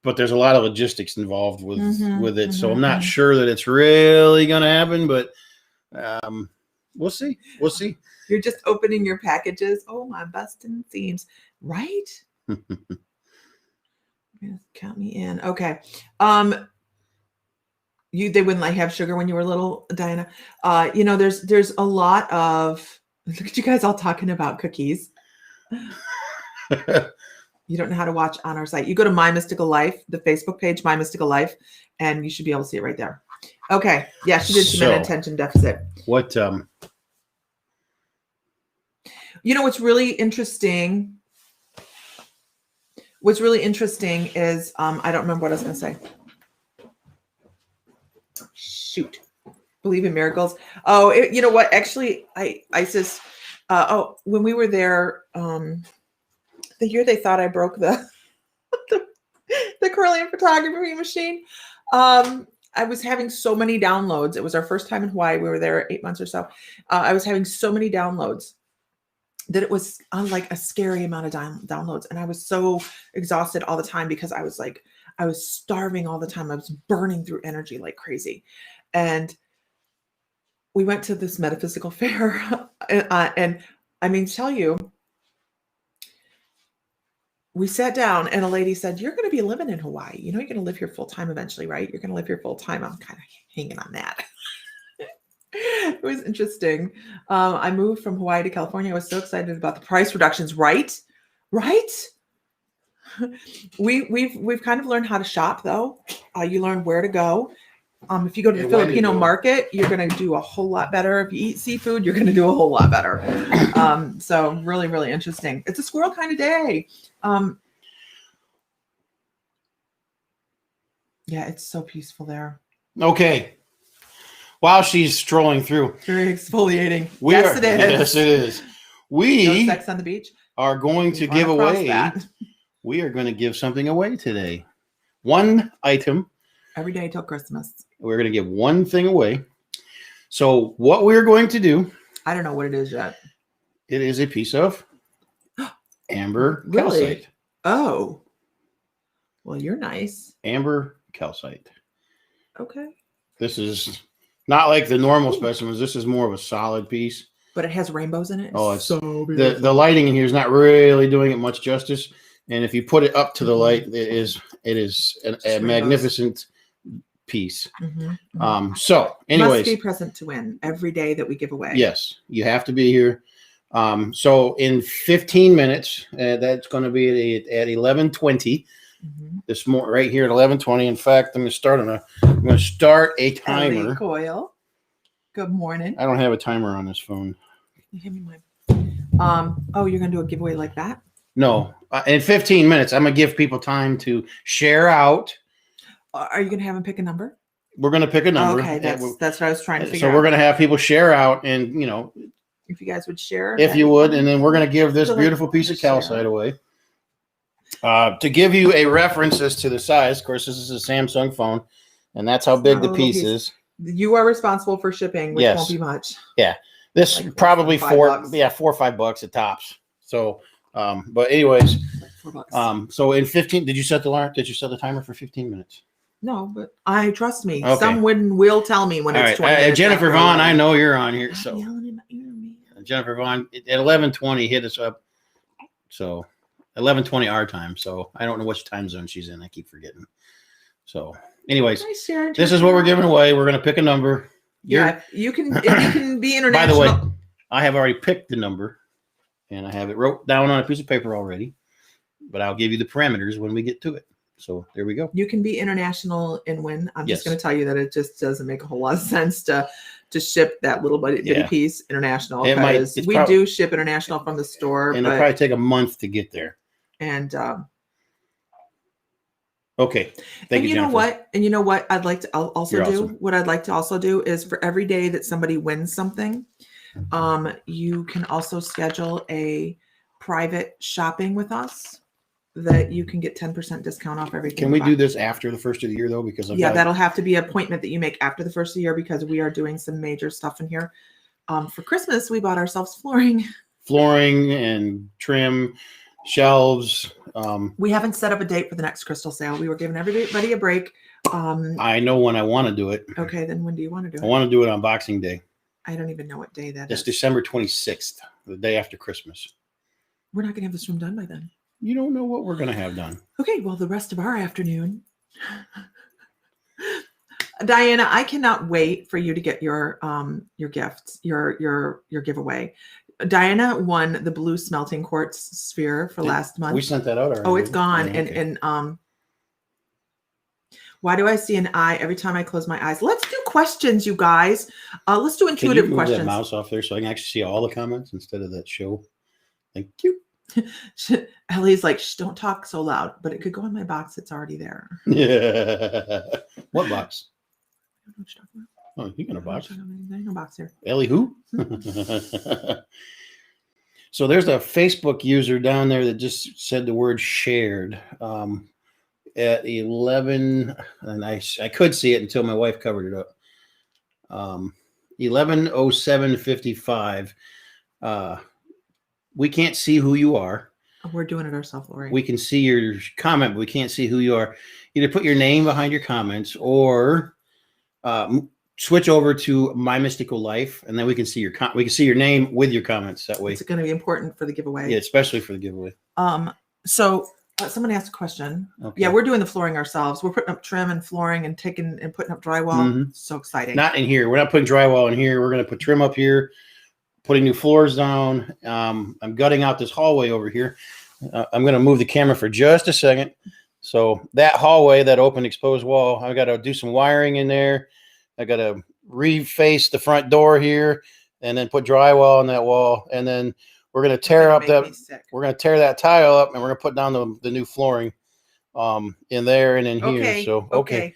But there's a lot of logistics involved with it. So I'm not sure that it's really going to happen, but we'll see. We'll see. You're just opening your packages. Oh, my busting seams. Right? Count me in. Okay. They wouldn't like have sugar when you were little, Diana. There's a lot of look at you guys all talking about cookies. You don't know how to watch on our site. You go to My Mystical Life, the Facebook page, My Mystical Life, and you should be able to see it right there. Okay. Yeah, she did some attention deficit. What what's really interesting? What's really interesting is I don't remember what I was going to say. Shoot. Believe in miracles. Oh, you know what? Actually, Isis. When we were there, the year they thought I broke the Kirlian photography machine. I was having so many downloads. It was our first time in Hawaii. We were there 8 months or so. I was having so many downloads that it was like a scary amount of downloads. And I was so exhausted all the time because I was starving all the time. I was burning through energy like crazy. And we went to this metaphysical fair. And I mean, tell you, we sat down and a lady said, you're going to be living in Hawaii. You're going to live here full time eventually, right? You're going to live here full time. I'm kind of hanging on that. It was interesting. I moved from Hawaii to California. I was so excited about the price reductions, right? We've kind of learned how to shop though. You learn where to go. If you go to the Filipino market, you're going to do a whole lot better. If you eat seafood, you're going to do a whole lot better. So really, really interesting. It's a squirrel kind of day. Yeah, it's so peaceful there. Okay. While she's strolling through. Very exfoliating. Yes, it is. Yes, it is. No sex on the beach. Are going to give away. We are going to give something away today. One item. Every day till Christmas. We're going to give one thing away. So what we're going to do. I don't know what it is yet. It is a piece of amber really? Calcite. Oh. Well, you're nice. Amber Calcite. Okay. This is not like the normal specimens. This is more of a solid piece. But it has rainbows in it. Oh, it's so beautiful. The lighting in here is not really doing it much justice. And if you put it up to the light, it is a magnificent piece. So anyways, must be present to win every day that we give away. Yes, you have to be here. So in 15 minutes, that's going to be at 11:20 this morning, right here at 11:20. In fact, I'm going to start a timer. Ellie Coyle. Good morning. I don't have a timer on this phone. Give me mine. Oh, you're going to do a giveaway like that? No, in 15 minutes, I'm going to give people time to share out. Are you going to have them pick a number? We're going to pick a number. Okay, that's what I was trying to figure out. So we're going to have people share out, and if you guys would share, if you would, and then we're going to give this beautiful piece of calcite away. To give you a reference as to the size, of course, this is a Samsung phone, and that's how big the piece is. You are responsible for shipping, which won't be much. Yeah, this like probably $4 or $5 at tops. So. But anyways, so in 15, did you set the timer for 15 minutes? No, but trust me. Okay. Someone will tell me when it's 20 minutes. Jennifer Vaughn, I know you're on here. So yelling in my ear, man. Jennifer Vaughn at 11:20 hit us up. So 11:20 our time. So I don't know which time zone she's in. I keep forgetting. So anyways, this is what we're giving away. We're going to pick a number. You can be international. By the way, I have already picked the number. And I have it wrote down on a piece of paper already, but I'll give you the parameters when we get to it. So there we go. You can be international and win. I'm just going to tell you that it just doesn't make a whole lot of sense to ship that little bitty piece international. Because we do ship international from the store. And it'll probably take a month to get there. And okay. Thank you, Jennifer. And you know what I'd like to also do? Awesome. What I'd like to also do is for every day that somebody wins something, you can also schedule a private shopping with us that you can get 10% discount off everything. Can we do this after the first of the year though? Because that'll have to be an appointment that you make after the first of the year because we are doing some major stuff in here. For Christmas, we bought ourselves flooring and trim, shelves. We haven't set up a date for the next crystal sale. We were giving everybody a break. I know when I want to do it. Okay, then when do you want to do it? I want to do it on Boxing Day. I don't even know what day that is. It's December 26th, the day after Christmas. We're not going to have this room done by then. You don't know what we're gonna have done. Okay, well, the rest of our afternoon. Diana, I cannot wait for you to get your gifts, your giveaway. Diana won the blue smelting quartz sphere for last month. We sent that out already. Oh, it's gone. Yeah, okay. And why do I see an eye every time I close my eyes? Let's do questions, you guys. Let's do Can you intuitive move questions. that mouse off there so I can actually see all the comments instead of that show? Thank you. Ellie's like, shh, don't talk so loud, but it could go in my box. It's already there. Yeah. What box? I don't know what you're talking about. Oh, you got a box. There's no box here. Ellie who? So there's a Facebook user down there that just said the word shared at 11, and I could see it until my wife covered it up. 11:07:55. We can't see who you are. We're doing it ourselves, Lori. We can see your comment, but we can't see who you are. Either put your name behind your comments or switch over to My Mystical Life, and then we can see your name with your comments that way. It's going to be important for the giveaway. Yeah, especially for the giveaway. So someone asked a question. Okay. Yeah, we're doing the flooring ourselves. We're putting up trim and flooring and putting up drywall. So exciting. Not in here. We're not putting drywall in here. We're going to put trim up here, putting new floors down. I'm gutting out this hallway over here. I'm going to move the camera for just a second. So that hallway, that open exposed wall, I got to do some wiring in there. I got to reface the front door here and then put drywall on that wall. And then we're going to tear up we're going to tear that tile up and we're going to put down the new flooring in there and in here. So, okay.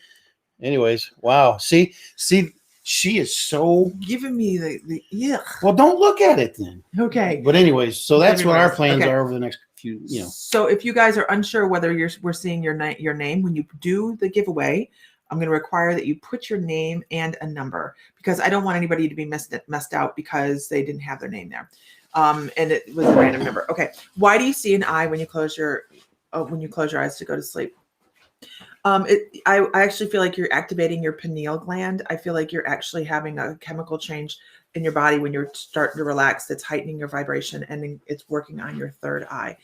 Anyways, wow. See, she is so giving me the yeah. Well, don't look at it then. Okay. But anyways, so that's what our plans are over the next few, So if you guys are unsure whether we're seeing your name when you do the giveaway, I'm going to require that you put your name and a number because I don't want anybody to be messed out because they didn't have their name there. And it was a random number. Okay. Why do you see an eye when you close your eyes to go to sleep? I actually feel like you're activating your pineal gland. I feel like you're actually having a chemical change in your body when you're starting to relax. That's heightening your vibration and it's working on your third eye.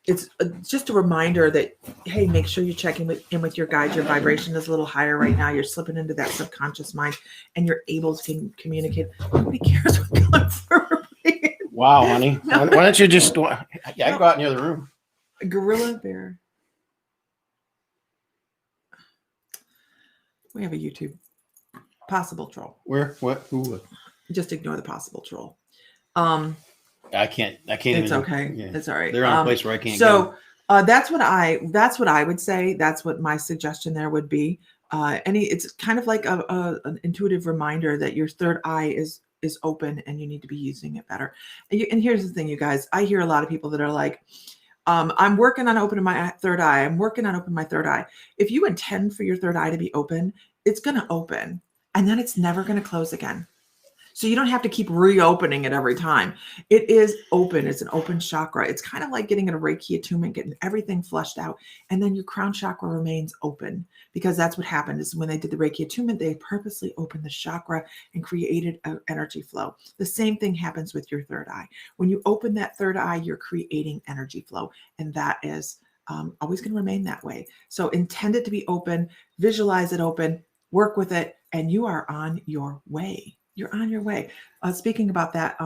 It's just a reminder that, hey, make sure you're checking in with your guides. Your vibration is a little higher right now. You're slipping into that subconscious mind and you're able to communicate. Nobody cares what color fur. Wow, honey. Why don't you just, go out in the other room. A gorilla bear. We have a YouTube. Possible troll. Where? What? Who? Just ignore the possible troll. I can't. It's okay. Yeah. It's all right. They're on a place where I can't. So that's what I would say. That's what my suggestion there would be. It's kind of like an intuitive reminder that your third eye is open and you need to be using it better. And here's the thing, you guys. I hear a lot of people that are like, I'm working on opening my third eye. I'm working on opening my third eye. If you intend for your third eye to be open, it's going to open and then it's never going to close again. So you don't have to keep reopening it every time. It is open. It's an open chakra. It's kind of like getting a Reiki attunement, getting everything flushed out. And then your crown chakra remains open because that's what happened is when they did the Reiki attunement, they purposely opened the chakra and created an energy flow. The same thing happens with your third eye. When you open that third eye, you're creating energy flow. And that is always going to remain that way. So intend it to be open, visualize it open, work with it, and you are on your way. You're on your way. Speaking about that,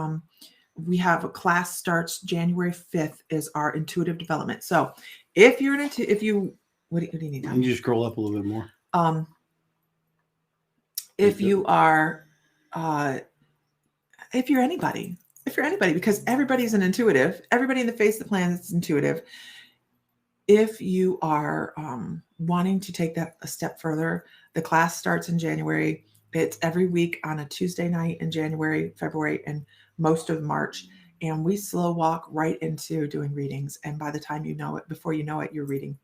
we have a class starts January 5th is our intuitive development. So if you're what do you need? Can you just scroll up a little bit more? If you are, if you're anybody, because everybody's an intuitive, everybody in the face of the planet is intuitive. If you are wanting to take that a step further, the class starts in January. It's every week on a Tuesday night in January, February, and most of March. And we slow walk right into doing readings. And by the time you know it, before you know it, you're reading.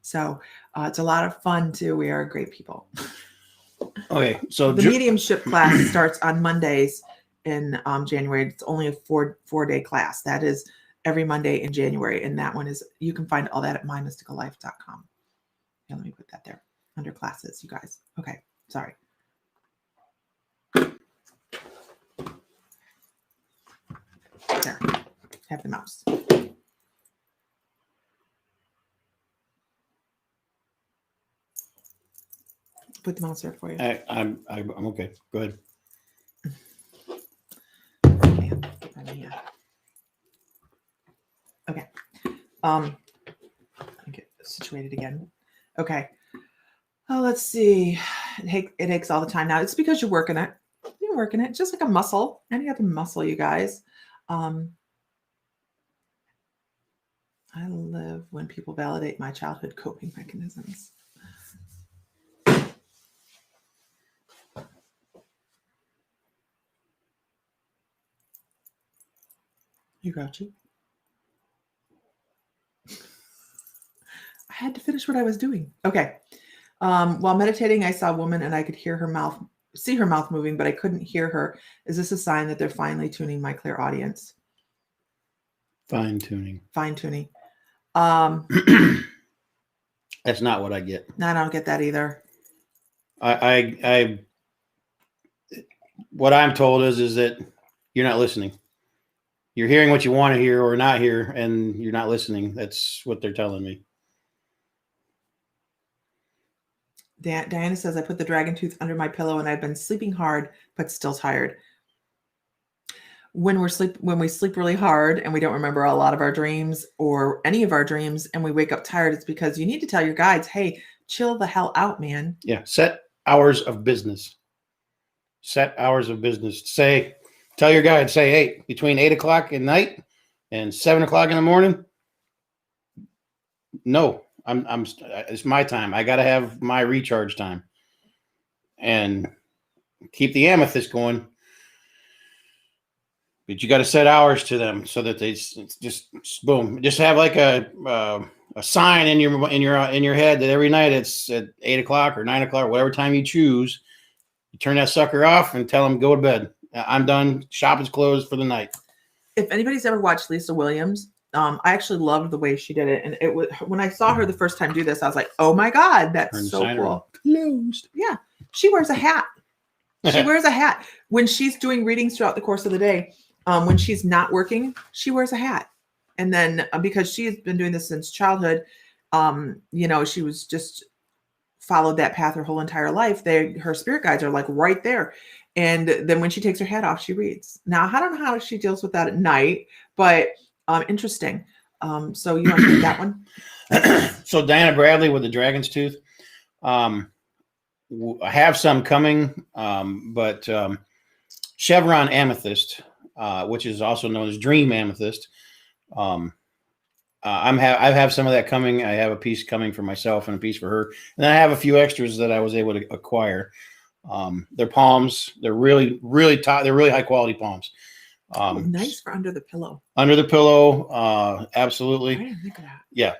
So it's a lot of fun too. We are great people. Okay. So the mediumship class starts on Mondays in January. It's only a four-day class. That is every Monday in January. And that one is, you can find all that at mymysticallife.com. Yeah, let me put that there under classes, you guys. Okay. Sorry. There, have the mouse. Put them on syrup for you. I'm okay. Go ahead. Okay. Let me get situated again. Okay. Oh, let's see. It aches all the time now. It's because you're working it. You're working it just like a muscle. Any other muscle, you guys. I live when people validate my childhood coping mechanisms. You grouchy? I had to finish what I was doing. Okay. While meditating, I saw a woman and I could hear her mouth, see her mouth moving, but I couldn't hear her. Is this a sign that they're finely tuning my clear audience? Fine tuning. Fine tuning. That's not what I get. I don't get that either. I what I'm told is that you're not listening. You're hearing what you want to hear or not hear, and you're not listening. That's what they're telling me. Diana says, I put the dragon tooth under my pillow and I've been sleeping hard, but still tired. When we sleep really hard and we don't remember a lot of our dreams or any of our dreams and we wake up tired, it's because you need to tell your guides, hey, chill the hell out, man. Yeah. Set hours of business. Set hours of business. Tell your guide, say, hey, between 8 o'clock at night and 7 o'clock in the morning. No, it's my time. I got to have my recharge time and keep the amethyst going. But you got to set hours to them so that they just boom. Just have like a sign in your head that every night it's at 8 o'clock or 9 o'clock, whatever time you choose. You turn that sucker off and tell them go to bed. I'm done. Shop is closed for the night. If anybody's ever watched Lisa Williams, I actually loved the way she did it. And it was when I saw her the first time do this, I was like, oh my God, that's so cool. Closed. Yeah. She wears a hat. She wears a hat. When she's doing readings throughout the course of the day, when she's not working, she wears a hat. And then because she's been doing this since childhood, she was just followed that path her whole entire life. Her spirit guides are like right there. And then when she takes her hat off, she reads. Now, I don't know how she deals with that at night, but interesting. So you want to take that one? So Diana Bradley with the Dragon's Tooth. I have some coming, but Chevron Amethyst, which is also known as Dream Amethyst. I have some of that coming. I have a piece coming for myself and a piece for her. And then I have a few extras that I was able to acquire. They're palms. They're really, really top. They're really high quality palms. Nice for under the pillow. Under the pillow, absolutely. I didn't think of that. Yeah.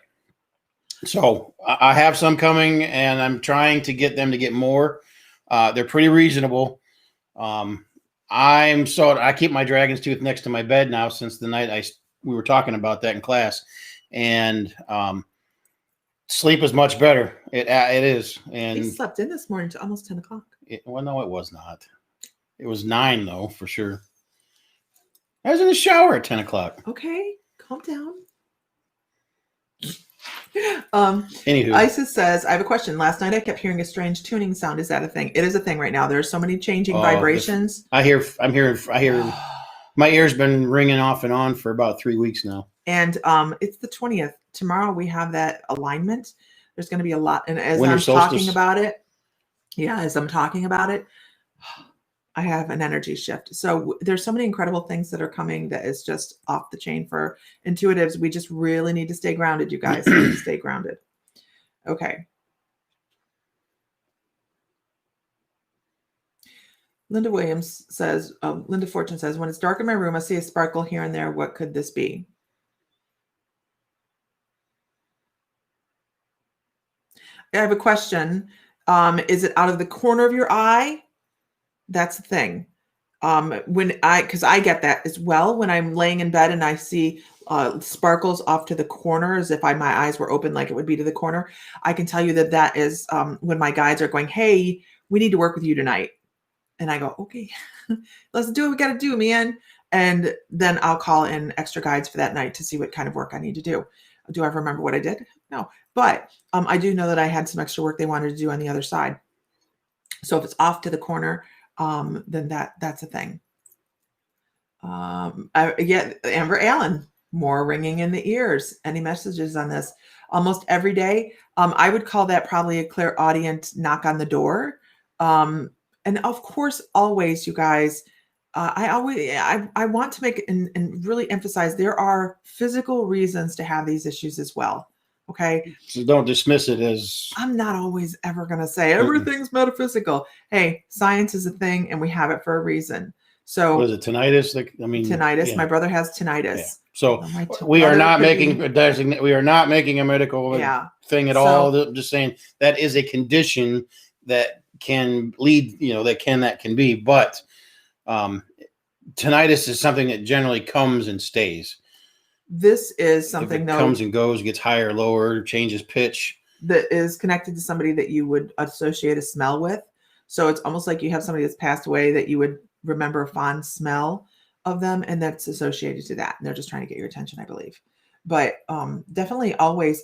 So I have some coming, and I'm trying to get them to get more. They're pretty reasonable. I keep my dragon's tooth next to my bed now since the night we were talking about that in class, and sleep is much better. It is. And he slept in this morning to almost 10 o'clock. Well, no, it was not. It was 9 though, for sure. I was in the shower at 10 o'clock. Okay, calm down. Anywho, Isis says, I have a question. Last night I kept hearing a strange tuning sound. Is that a thing? It is a thing right now. There's so many changing vibrations. I hear my ear's been ringing off and on for about 3 weeks now. And it's the 20th. Tomorrow we have that alignment. There's going to be a lot. And as Winter I'm solstice. talking about it, I have an energy shift. So there's so many incredible things that are coming that is just off the chain for intuitives. We just really need to stay grounded, you guys. We need to stay grounded. Okay. Linda Williams says, Linda Fortune says, when it's dark in my room, I see a sparkle here and there. What could this be? I have a question. Is it out of the corner of your eye? That's the thing. Because I get that as well when I'm laying in bed and I see sparkles off to the corner as if my eyes were open like it would be to the corner. I can tell you that is when my guides are going, hey, we need to work with you tonight. And I go, okay, let's do what we got to do, man. And then I'll call in extra guides for that night to see what kind of work I need to do. Do I remember what I did? No. But I do know that I had some extra work they wanted to do on the other side. So if it's off to the corner, then that's a thing. Yeah, Amber Allen, more ringing in the ears. Any messages on this? Almost every day. I would call that probably a clairaudient knock on the door. And of course, always, you guys, I want to make and really emphasize there are physical reasons to have these issues as well. Okay. So don't dismiss it as. I'm not always ever going to say everything's metaphysical. Hey, science is a thing and we have it for a reason. So What is it, tinnitus? Tinnitus. yeah. My brother has tinnitus. Yeah. So My we are brother not could making be- a designate. We are not making a medical Yeah. thing at So- all. Just saying that is a condition that can lead. That can be. But tinnitus is something that generally comes and stays. This is If something it though comes and goes, gets higher, lower, changes pitch. that is connected to somebody that you would associate a smell with. So it's almost like you have somebody that's passed away that you would remember a fond smell of them, and that's associated to that. And they're just trying to get your attention, I believe. But definitely always,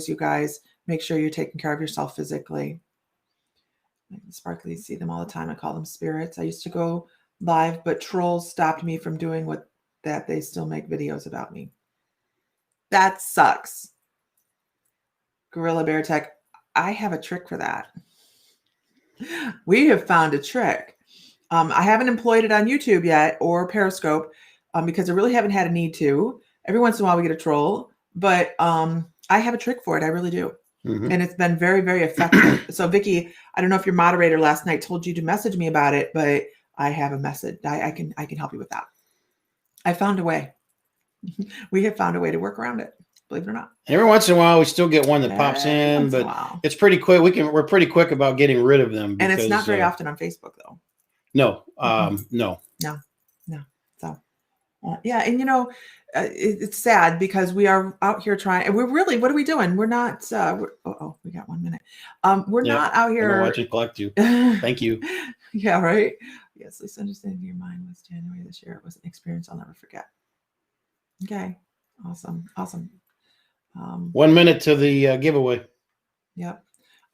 you guys, make sure you're taking care of yourself physically. Sparkly, see them all the time. I call them spirits. I used to go live, but trolls stopped me from doing that. They still make videos about me. That sucks. Gorilla Bear Tech, I have a trick for that. We have found a trick. I haven't employed it on YouTube yet or Periscope because I really haven't had a need to. Every once in a while we get a troll, but I have a trick for it. I really do. Mhm. And it's been very, very effective. So Vicky, I don't know if your moderator last night told you to message me about it, but I have a message. I can help you with that. I found a way. We have found a way to work around it. Believe it or not. Every once in a while, we still get one that pops Every in, once in a but while. it's pretty quick. We're pretty quick about getting rid of them. And it's not because, very often on Facebook though. No, Mhm. no. So, yeah. And it's sad because we are out here trying, and we're really, what are we doing? We're not, we got 1 minute. We're Yeah, not out I know, here. watch it collect you. Thank you. Yeah, right. Yes, this understanding your mind was January this year. It was an experience I'll never forget. Okay. Awesome. 1 minute to the giveaway. Yep.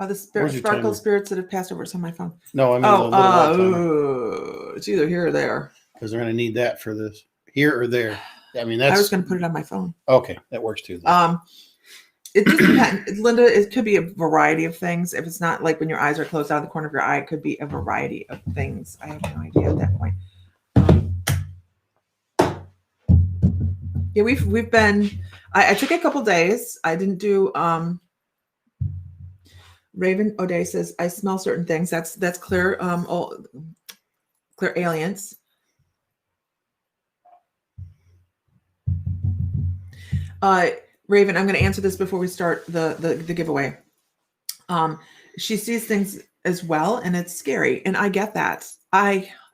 The Where's your sparkle timer? spirits that have passed over. It's on my phone. No, I mean a little It's either here or there. because they're going to need that for this here or there. I mean, I was that's going to put it on my phone. okay. That works too. Then. It just depends, Linda. It could be a variety of things. If it's not like when your eyes are closed out of the corner of your eye, it could be a variety of things. I have no idea at that point. Yeah, we've been. I took a couple days. I didn't do. Raven O'Day says I smell certain things. That's clear. Clear aliens. Raven, I'm going to answer this before we start the giveaway. She sees things as well, and it's scary, and I get that.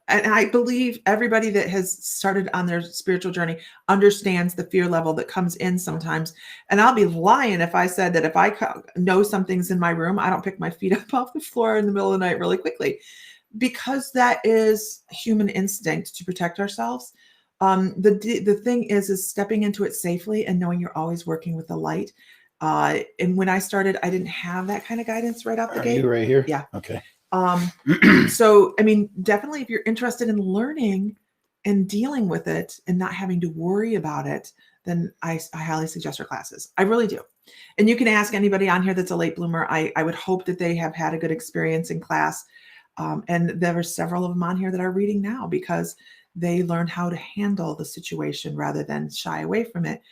I believe everybody that has started on their spiritual journey understands the fear level that comes in sometimes. And I'll be lying if I said that if I know something's in my room, I don't pick my feet up off the floor in the middle of the night really quickly, because that is human instinct to protect ourselves. The thing is stepping into it safely and knowing you're always working with the light. And when I started, I didn't have that kind of guidance right off the Are gate. you right here? Yeah. Okay. So, I mean, definitely if you're interested in learning and dealing with it and not having to worry about it, then I highly suggest our classes. I really do. And you can ask anybody on here that's a late bloomer. I would hope that they have had a good experience in class. And there are several of them on here that are reading now because they learned how to handle the situation rather than shy away from it,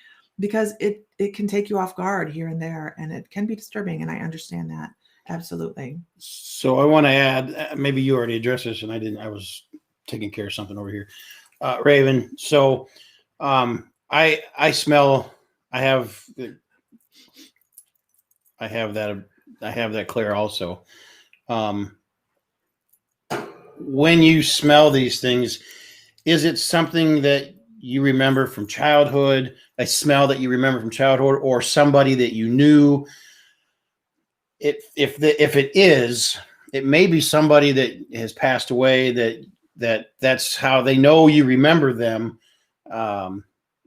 because it can take you off guard here and there, and it can be disturbing. And I understand that. Absolutely. So I want to add, maybe you already addressed this and I didn't, I was taking care of something over here. Raven. So I smell, I have that clear also. When you smell these things, is it something that you remember from childhood, a smell that you remember from childhood, or somebody that you knew? If it is, it may be somebody that has passed away, that's how they know you remember them.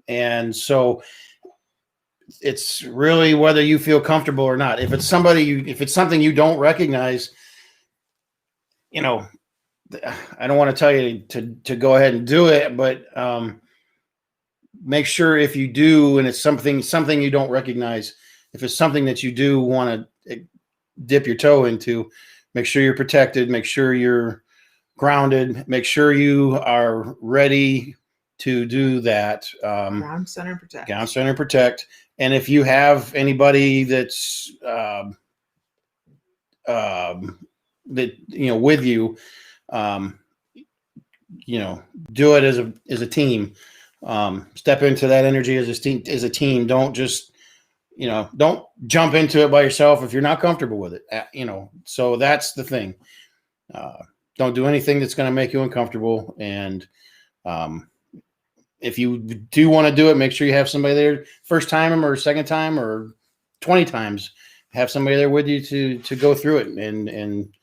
And so it's really whether you feel comfortable or not. If it's something you don't recognize, you know, I don't want to tell you to go ahead and do it, but make sure if you do, and it's something you don't recognize, if it's something that you do want to dip your toe into, make sure you're protected, make sure you're grounded, make sure you are ready to do that. Ground center and protect. Ground center and protect. And if you have anybody that's that with you, do it as a team. Step into that energy as a team. Don't just don't jump into it by yourself if you're not comfortable with it. So that's the thing. Don't do anything that's going to make you uncomfortable. And if you do want to do it, make sure you have somebody there first time or second time or 20 times. Have somebody there with you to go through it, and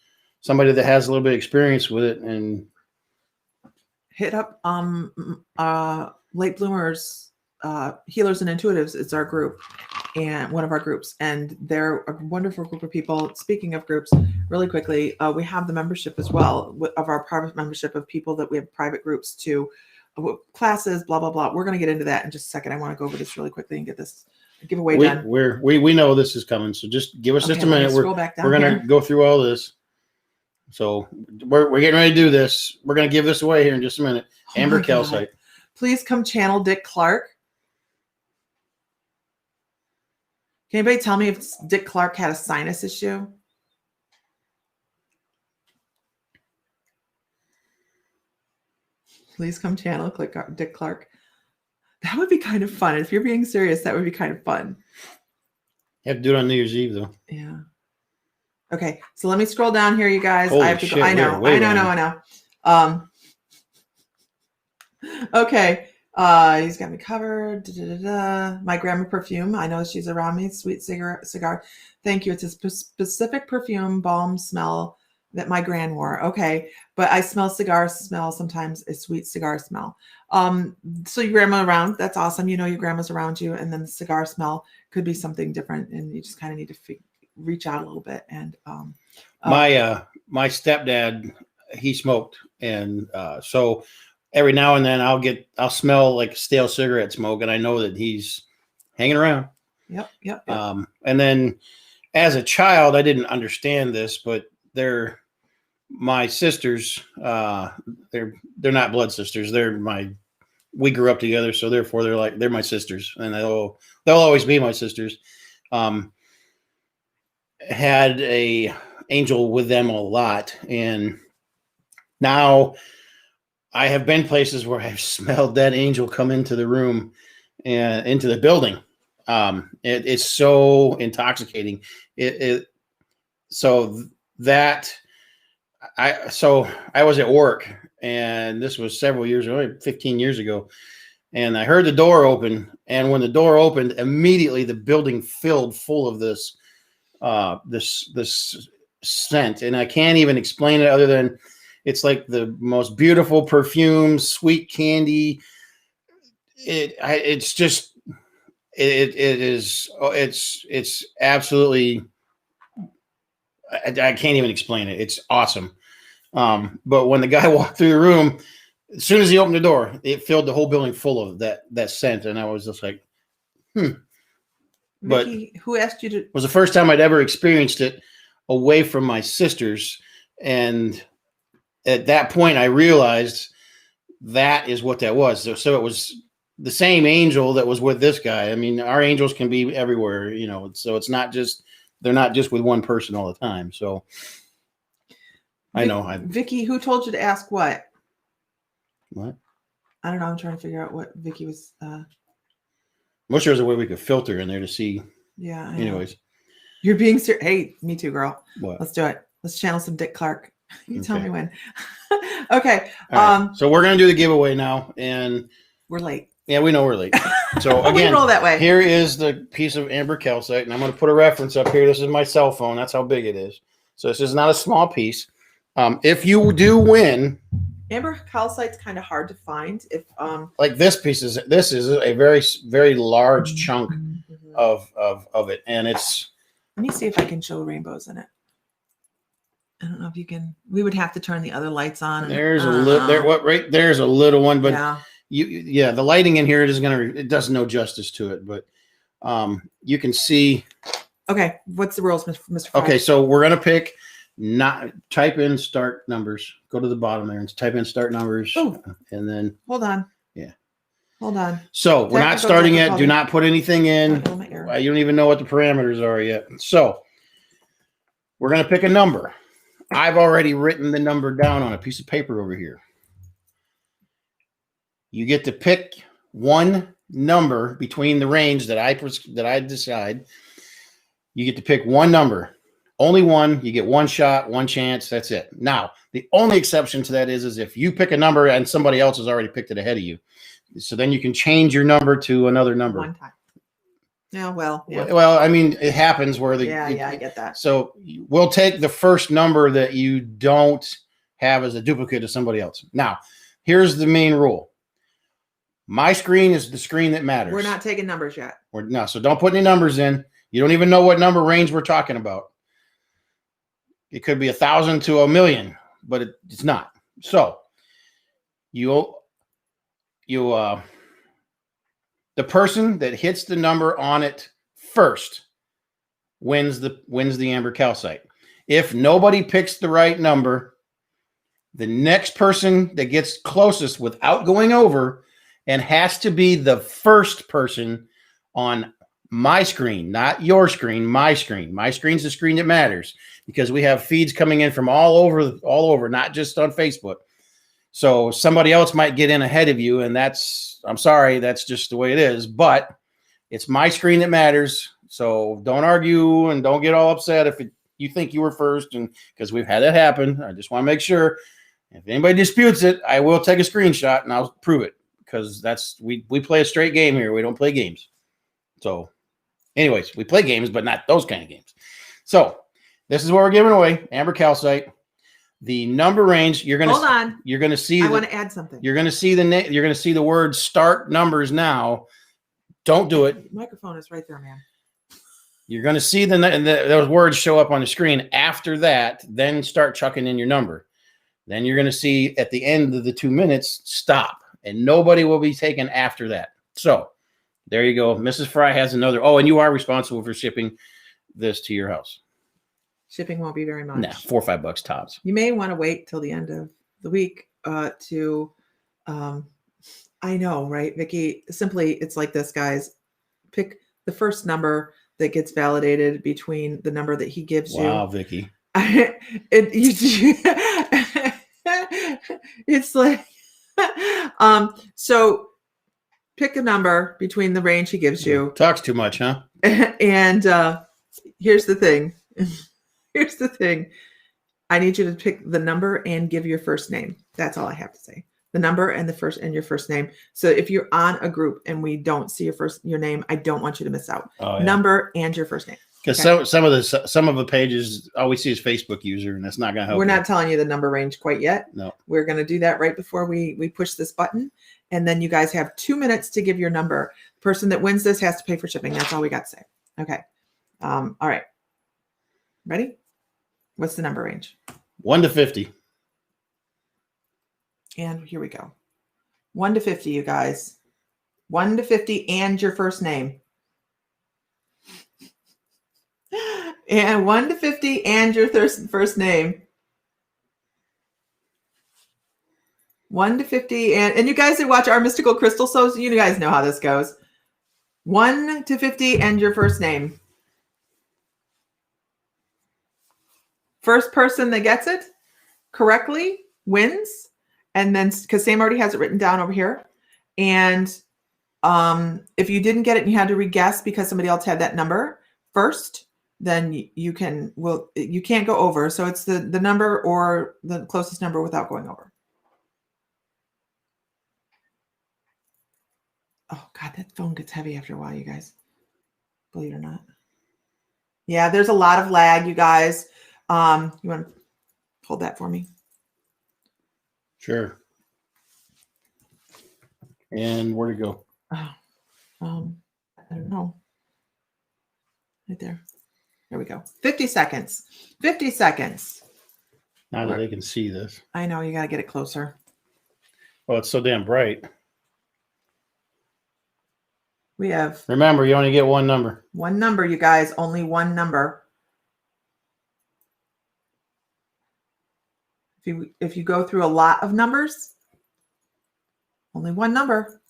somebody that has a little bit of experience with it. And hit up Late Bloomers, Healers and Intuitives. It's our group, and one of our groups, and they're a wonderful group of people. Speaking of groups, really quickly, we have the membership as well of our private membership of people that we have private groups to, classes, blah blah blah. We're going to get into that in just a second. I want to go over this really quickly and get this giveaway done. We know this is coming, so just give us just a minute. We're going to go through all this. So we're getting ready to do this. We're going to give this away here in just a minute. Amber Calcite. Please come channel Dick Clark. Can anybody tell me if Dick Clark had a sinus issue? Please come channel Dick Clark. That would be kind of fun. If you're being serious, that would be kind of fun. You have to do it on New Year's Eve, though. Yeah. Okay, so let me scroll down here, you guys. Holy I have to shit, go. I know. Okay. He's got me covered. My grandma perfume. I know she's around me. Sweet cigar. Thank you. It's a specific perfume balm smell that my gran wore. Okay, but I smell cigar smell sometimes. A sweet cigar smell. So your grandma around. That's awesome. You know your grandma's around you, and then the cigar smell could be something different, and you just kind of need to reach out a little bit. And my stepdad, he smoked, and so every now and then I'll smell like stale cigarette smoke, and I know that he's hanging around. Yep. And then as a child, I didn't understand this, but they're my sisters. They're not blood sisters. We grew up together, so therefore they're my sisters, and they'll always be my sisters. Had a angel with them a lot, and now I have been places where I've smelled that angel come into the room and into the building. It's so intoxicating. So I was at work, and this was several years ago, 15 years ago, and I heard the door open, and when the door opened, immediately the building filled full of this scent, and I can't even explain it other than it's like the most beautiful perfume, sweet candy. It's absolutely, I can't even explain it. It's awesome. But when the guy walked through the room, as soon as he opened the door, it filled the whole building full of that scent, and I was just like, But Vicky, who asked you to? It was the first time I'd ever experienced it away from my sisters, and at that point, I realized that is what that was. So it was the same angel that was with this guy. I mean, our angels can be everywhere, so it's not just, they're not just with one person all the time. So I know. Vicky, who told you to ask what? What? I don't know. I'm trying to figure out what Vicky was. I'm sure there's a way we could filter in there to see. Yeah. Anyways. You're being serious. Hey, me too, girl. What? Let's do it. Let's channel some Dick Clark. You tell me when. Okay. Right. So we're going to do the giveaway now, and we're late. Yeah, we know we're late. So again, we roll that way. Here is the piece of amber calcite, and I'm going to put a reference up here. This is my cell phone. That's how big it is. So this is not a small piece. If you do win, amber calcite's kind of hard to find. If like this is a very, very large chunk of it, and it's. Let me see if I can show rainbows in it. I don't know if you can. We would have to turn the other lights on. And, There's a I don't little there. know. What right there's a little one, but yeah. yeah, the lighting in here it does no justice to it. But you can see. Okay. What's the rules, Mr. Fry? Okay, so we're gonna pick. Not type in start numbers. Go to the bottom there and type in start numbers, Oh. and then Hold on. Yeah. Hold on. so we're not Technical starting yet. Do difficulty. not put anything in. Oh, my ear. You don't even know what the parameters are yet. So we're gonna pick a number. I've already written the number down on a piece of paper over here. You get to pick one number between the range that I decide. You get to pick one number. Only one. You get one shot, one chance. That's it. Now, the only exception to that is if you pick a number and somebody else has already picked it ahead of you. So then you can change your number to another number. One time. Yeah, well. Yeah. Well, I mean, it happens where I get that. So we'll take the first number that you don't have as a duplicate of somebody else. Now, here's the main rule. My screen is the screen that matters. We're not taking numbers yet. So don't put any numbers in. You don't even know what number range we're talking about. It could be 1,000 to 1,000,000, but it's not. So the person that hits the number on it first wins the amber calcite. If nobody picks the right number, the next person that gets closest without going over and has to be the first person on my screen, not your screen, my screen. My screen's the screen that matters because we have feeds coming in from all over, not just on Facebook. So somebody else might get in ahead of you, and I'm sorry, that's just the way it is, but it's my screen that matters. So don't argue and don't get all upset if you think you were first, and because we've had that happen. I just want to make sure if anybody disputes it, I will take a screenshot and I'll prove it because we play a straight game here. We don't play games. So anyways, we play games, but not those kind of games. So this is what we're giving away, amber calcite. The number range you're gonna hold on. You're gonna see. I want to add something. You're gonna see you're gonna see the word start numbers now. Don't do it. The microphone is right there, man. You're gonna see those words show up on the screen. After that, then start chucking in your number. Then you're gonna see at the end of the 2 minutes, stop, and nobody will be taken after that. So there you go. Mrs. Fry has another. Oh, and you are responsible for shipping this to your house. Shipping won't be very much. Nah, $4 or $5 tops. You may want to wait till the end of the week to. I know, right, Vicki? Simply, it's like this, guys. Pick the first number that gets validated between the number that he gives you. Wow, Vicki. It's like so. Pick a number between the range he gives you. Talks too much, huh? And here's the thing. Here's the thing. I need you to pick the number and give your first name. That's all I have to say. The number and your first name. So if you're on a group and we don't see your name, I don't want you to miss out. Oh, yeah. Number and your first name. Because Okay. some of the pages all we see is Facebook user, and that's not going to help. We're you. not telling you the number range quite yet. No. We're going to do that right before we push this button. And then you guys have 2 minutes to give your number. The person that wins this has to pay for shipping. That's all we got to say. Okay. All right. Ready? What's the number range? 1 to 50. And here we go. 1 to 50, you guys. 1 to 50 and your first name. And 1 to 50 and your first name. 1 to 50 and you guys that watch our mystical crystal shows, you guys know how this goes. 1 to 50 and your first name. First person that gets it correctly wins. And then because Sam already has it written down over here. And if you didn't get it and you had to re-guess because somebody else had that number first, then you can't go over. So it's the number or the closest number without going over. Oh God, that phone gets heavy after a while, you guys. Believe it or not. Yeah, there's a lot of lag, you guys. You want to hold that for me? Sure. And where'd it go? Oh, I don't know. Right there. There we go. 50 seconds. 50 seconds. Now that they can see this. I know, you got to get it closer. Oh, it's so damn bright. We have Remember, you only get one number. one number, you guys, only one number. If you go through a lot of numbers, only one number.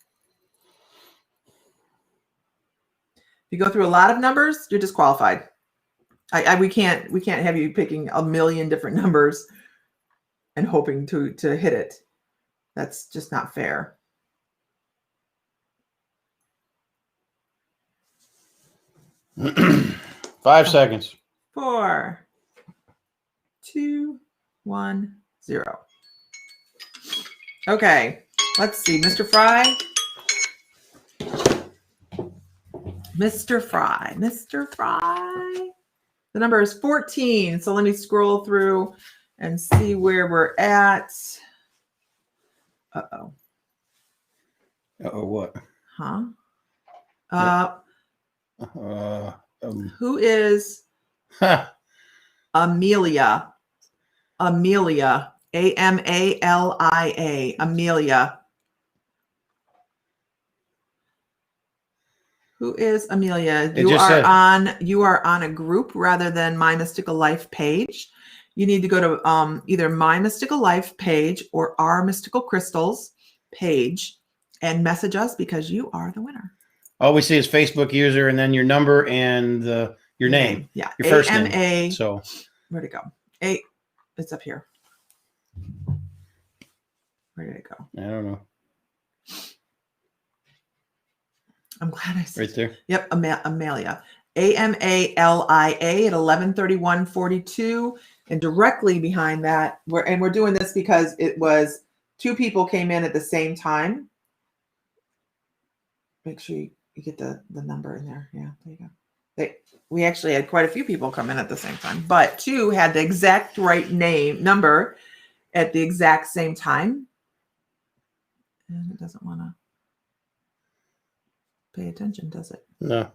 If you go through a lot of numbers, you're disqualified. We can't have you picking a million different numbers and hoping to hit it. That's just not fair. Five seconds. 4, 2, 1, 0. Okay, let's see, Mr. Fry. Mr. Fry. The number is 14. So let me scroll through and see where we're at. Uh-oh. Uh-oh, what? Huh? Who is Amelia? Amelia. Amalia. Amelia. Who is Amelia? You are on a group rather than My Mystical Life page. You need to go to either My Mystical Life page or Our Mystical Crystals page and message us because you are the winner. All we see is Facebook user and then your number and your name. Yeah. Your first AMA. name. So Where'd it go? It's up here. Where did it go? I don't know. I'm glad I said Right there. Yep, Amelia. AMALIA at 11:31:42, and directly behind that, we're doing this because it was 2 people came in at the same time. Make sure you get the number in there. Yeah, there you go. We actually had quite a few people come in at the same time, but 2 had the exact right number at the exact same time, and it doesn't want to pay attention, does it? No.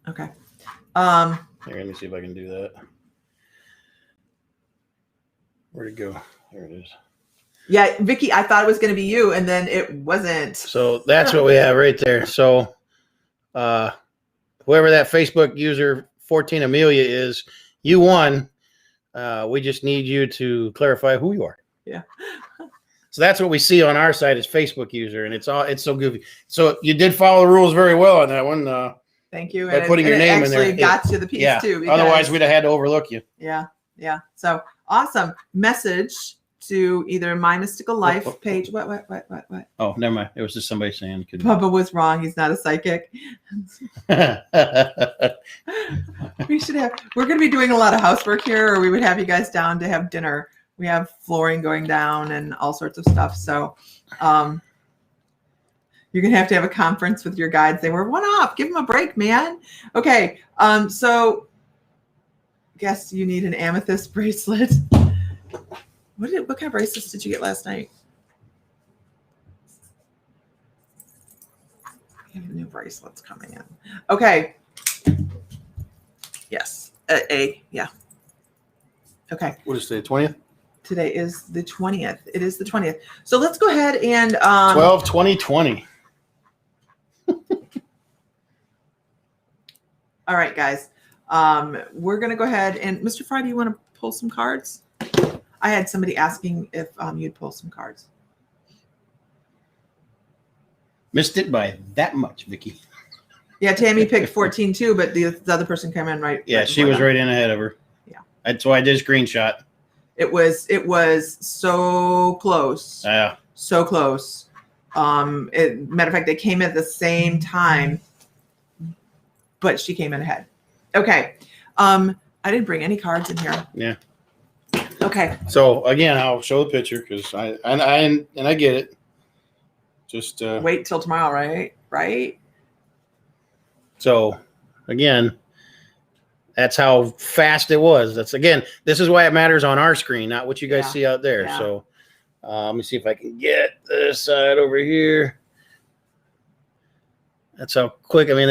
Okay. Here, let me see if I can do that. Where'd it go? There it is. Yeah, Vicky, I thought it was going to be you, and then it wasn't. So that's what we have right there. So whoever that Facebook user 14 Amelia is, you won. We just need you to clarify who you are. Yeah. So that's what we see on our side is Facebook user, and it's so goofy. So you did follow the rules very well on that one. Thank you. By putting your name in there. Actually got to the piece too. Because, otherwise, we'd have had to overlook you. Yeah. So awesome. Message to either My Mystical Life page. What? Oh, never mind. It was just somebody saying. Bubba was wrong. He's not a psychic. We're going to be doing a lot of housework here, or we would have you guys down to have dinner. We have flooring going down and all sorts of stuff. So you're going to have a conference with your guides. They were one off. Give them a break, man. Okay. So guess you need an amethyst bracelet. What kind of bracelets did you get last night? We have new bracelets coming in. Okay. Yes. Yeah. Okay. What is today, 20th? Today is the 20th. It is the 20th. So let's go ahead and 12/20/20. All right, guys. We're gonna go ahead and Mr. Fry, do you want to pull some cards? I had somebody asking if you'd pull some cards. Missed it by that much, Vicky. Yeah, Tammy picked 14 too, but the other person came in right. Yeah, she was right in ahead of her. Yeah. That's why I did a screenshot. It was so close. Yeah. So close. Matter of fact, they came at the same time, but she came in ahead. Okay. I didn't bring any cards in here. Yeah. Okay. So again, I'll show the picture because I get it. Just wait till tomorrow, right? Right. So again, that's how fast it was. This is why it matters on our screen, not what you guys see out there. Yeah. So let me see if I can get this side over here. That's how quick. I mean,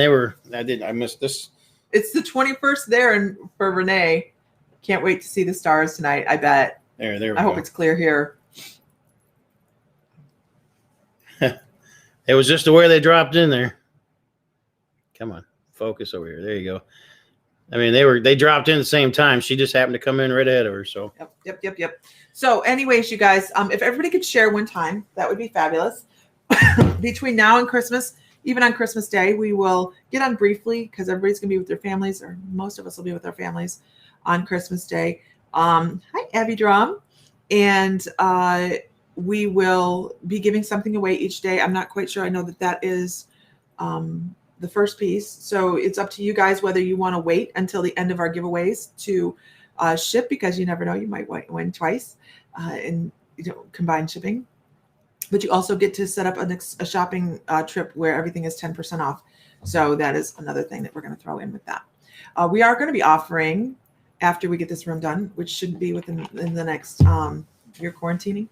I missed this. It's the 21st there, and for Renee, Can't wait to see the stars tonight. I bet. There we I go. hope it's clear here. It was just the way they dropped in there. Come on, focus over here. There you go. I mean, they dropped in at the same time. She just happened to come in right ahead of her. So Yep. So anyways, you guys, if everybody could share one time, that would be fabulous. Between now and Christmas, even on Christmas Day, we will get on briefly because everybody's going to be with their families, or most of us will be with our families on Christmas Day. Hi, Abby Drum. And we will be giving something away each day. I'm not quite sure. I know that is the first piece. So it's up to you guys whether you want to wait until the end of our giveaways to ship, because you never know, you might win twice in combined shipping. But you also get to set up a shopping trip where everything is 10% off. So that is another thing that we're going to throw in with that. We are going to be offering, after we get this room done, which should be within the next, you're quarantining,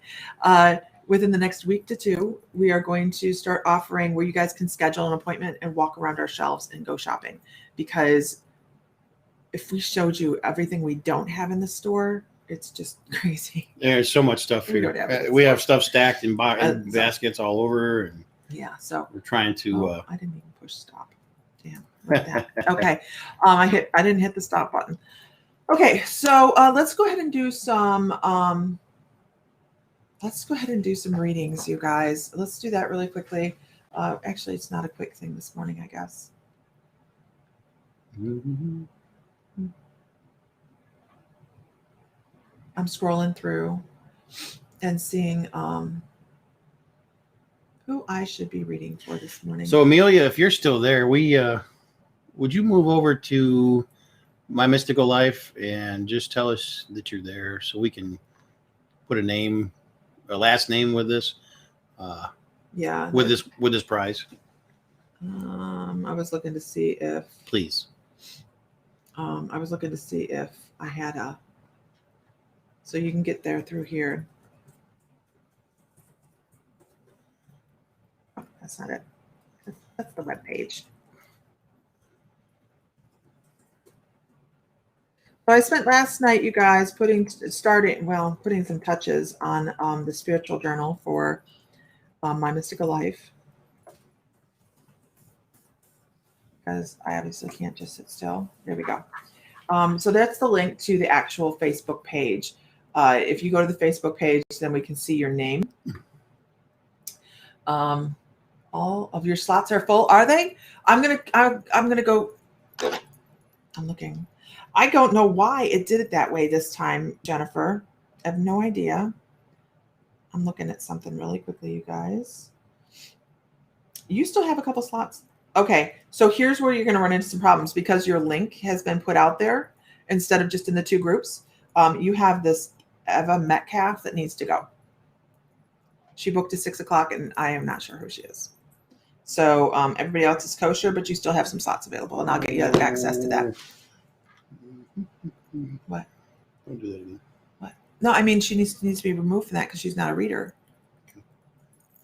within the next week to 2, we are going to start offering where you guys can schedule an appointment and walk around our shelves and go shopping. Because if we showed you everything we don't have in the store, it's just crazy. there's so much stuff We don't here. have it. We have stuff stacked in So- baskets all over, and Yeah. So we're trying to. I didn't even push stop. Damn. Like that. Okay. I didn't hit the stop button. Okay. So let's go ahead and do some. Let's go ahead and do some readings, you guys. Let's do that really quickly. Actually, it's not a quick thing this morning, I guess. I'm scrolling through and seeing who I should be reading for this morning. So Amelia, if you're still there, would you move over to My Mystical Life and just tell us that you're there so we can put a last name with this? Yeah. With this prize, I was looking to see if please. I was looking to see if I had a. So you can get there through here. Oh, that's not it. That's the web page. So I spent last night, you guys, putting some touches on the spiritual journal for My Mystical Life, because I obviously can't just sit still. There we go. So that's the link to the actual Facebook page. If you go to the Facebook page, then we can see your name. All of your slots are full. Are they? I'm gonna go. I'm looking. I don't know why it did it that way this time, Jennifer. I have no idea. I'm looking at something really quickly, you guys. You still have a couple slots. Okay, so here's where you're going to run into some problems because your link has been put out there instead of just in the 2 groups. You have this Eva Metcalf that needs to go. She booked at 6 o'clock, and I am not sure who she is. So everybody else is kosher, but you still have some slots available, and I'll get you access to that. What? Don't do that again. What? No, I mean she needs to be removed from that because she's not a reader.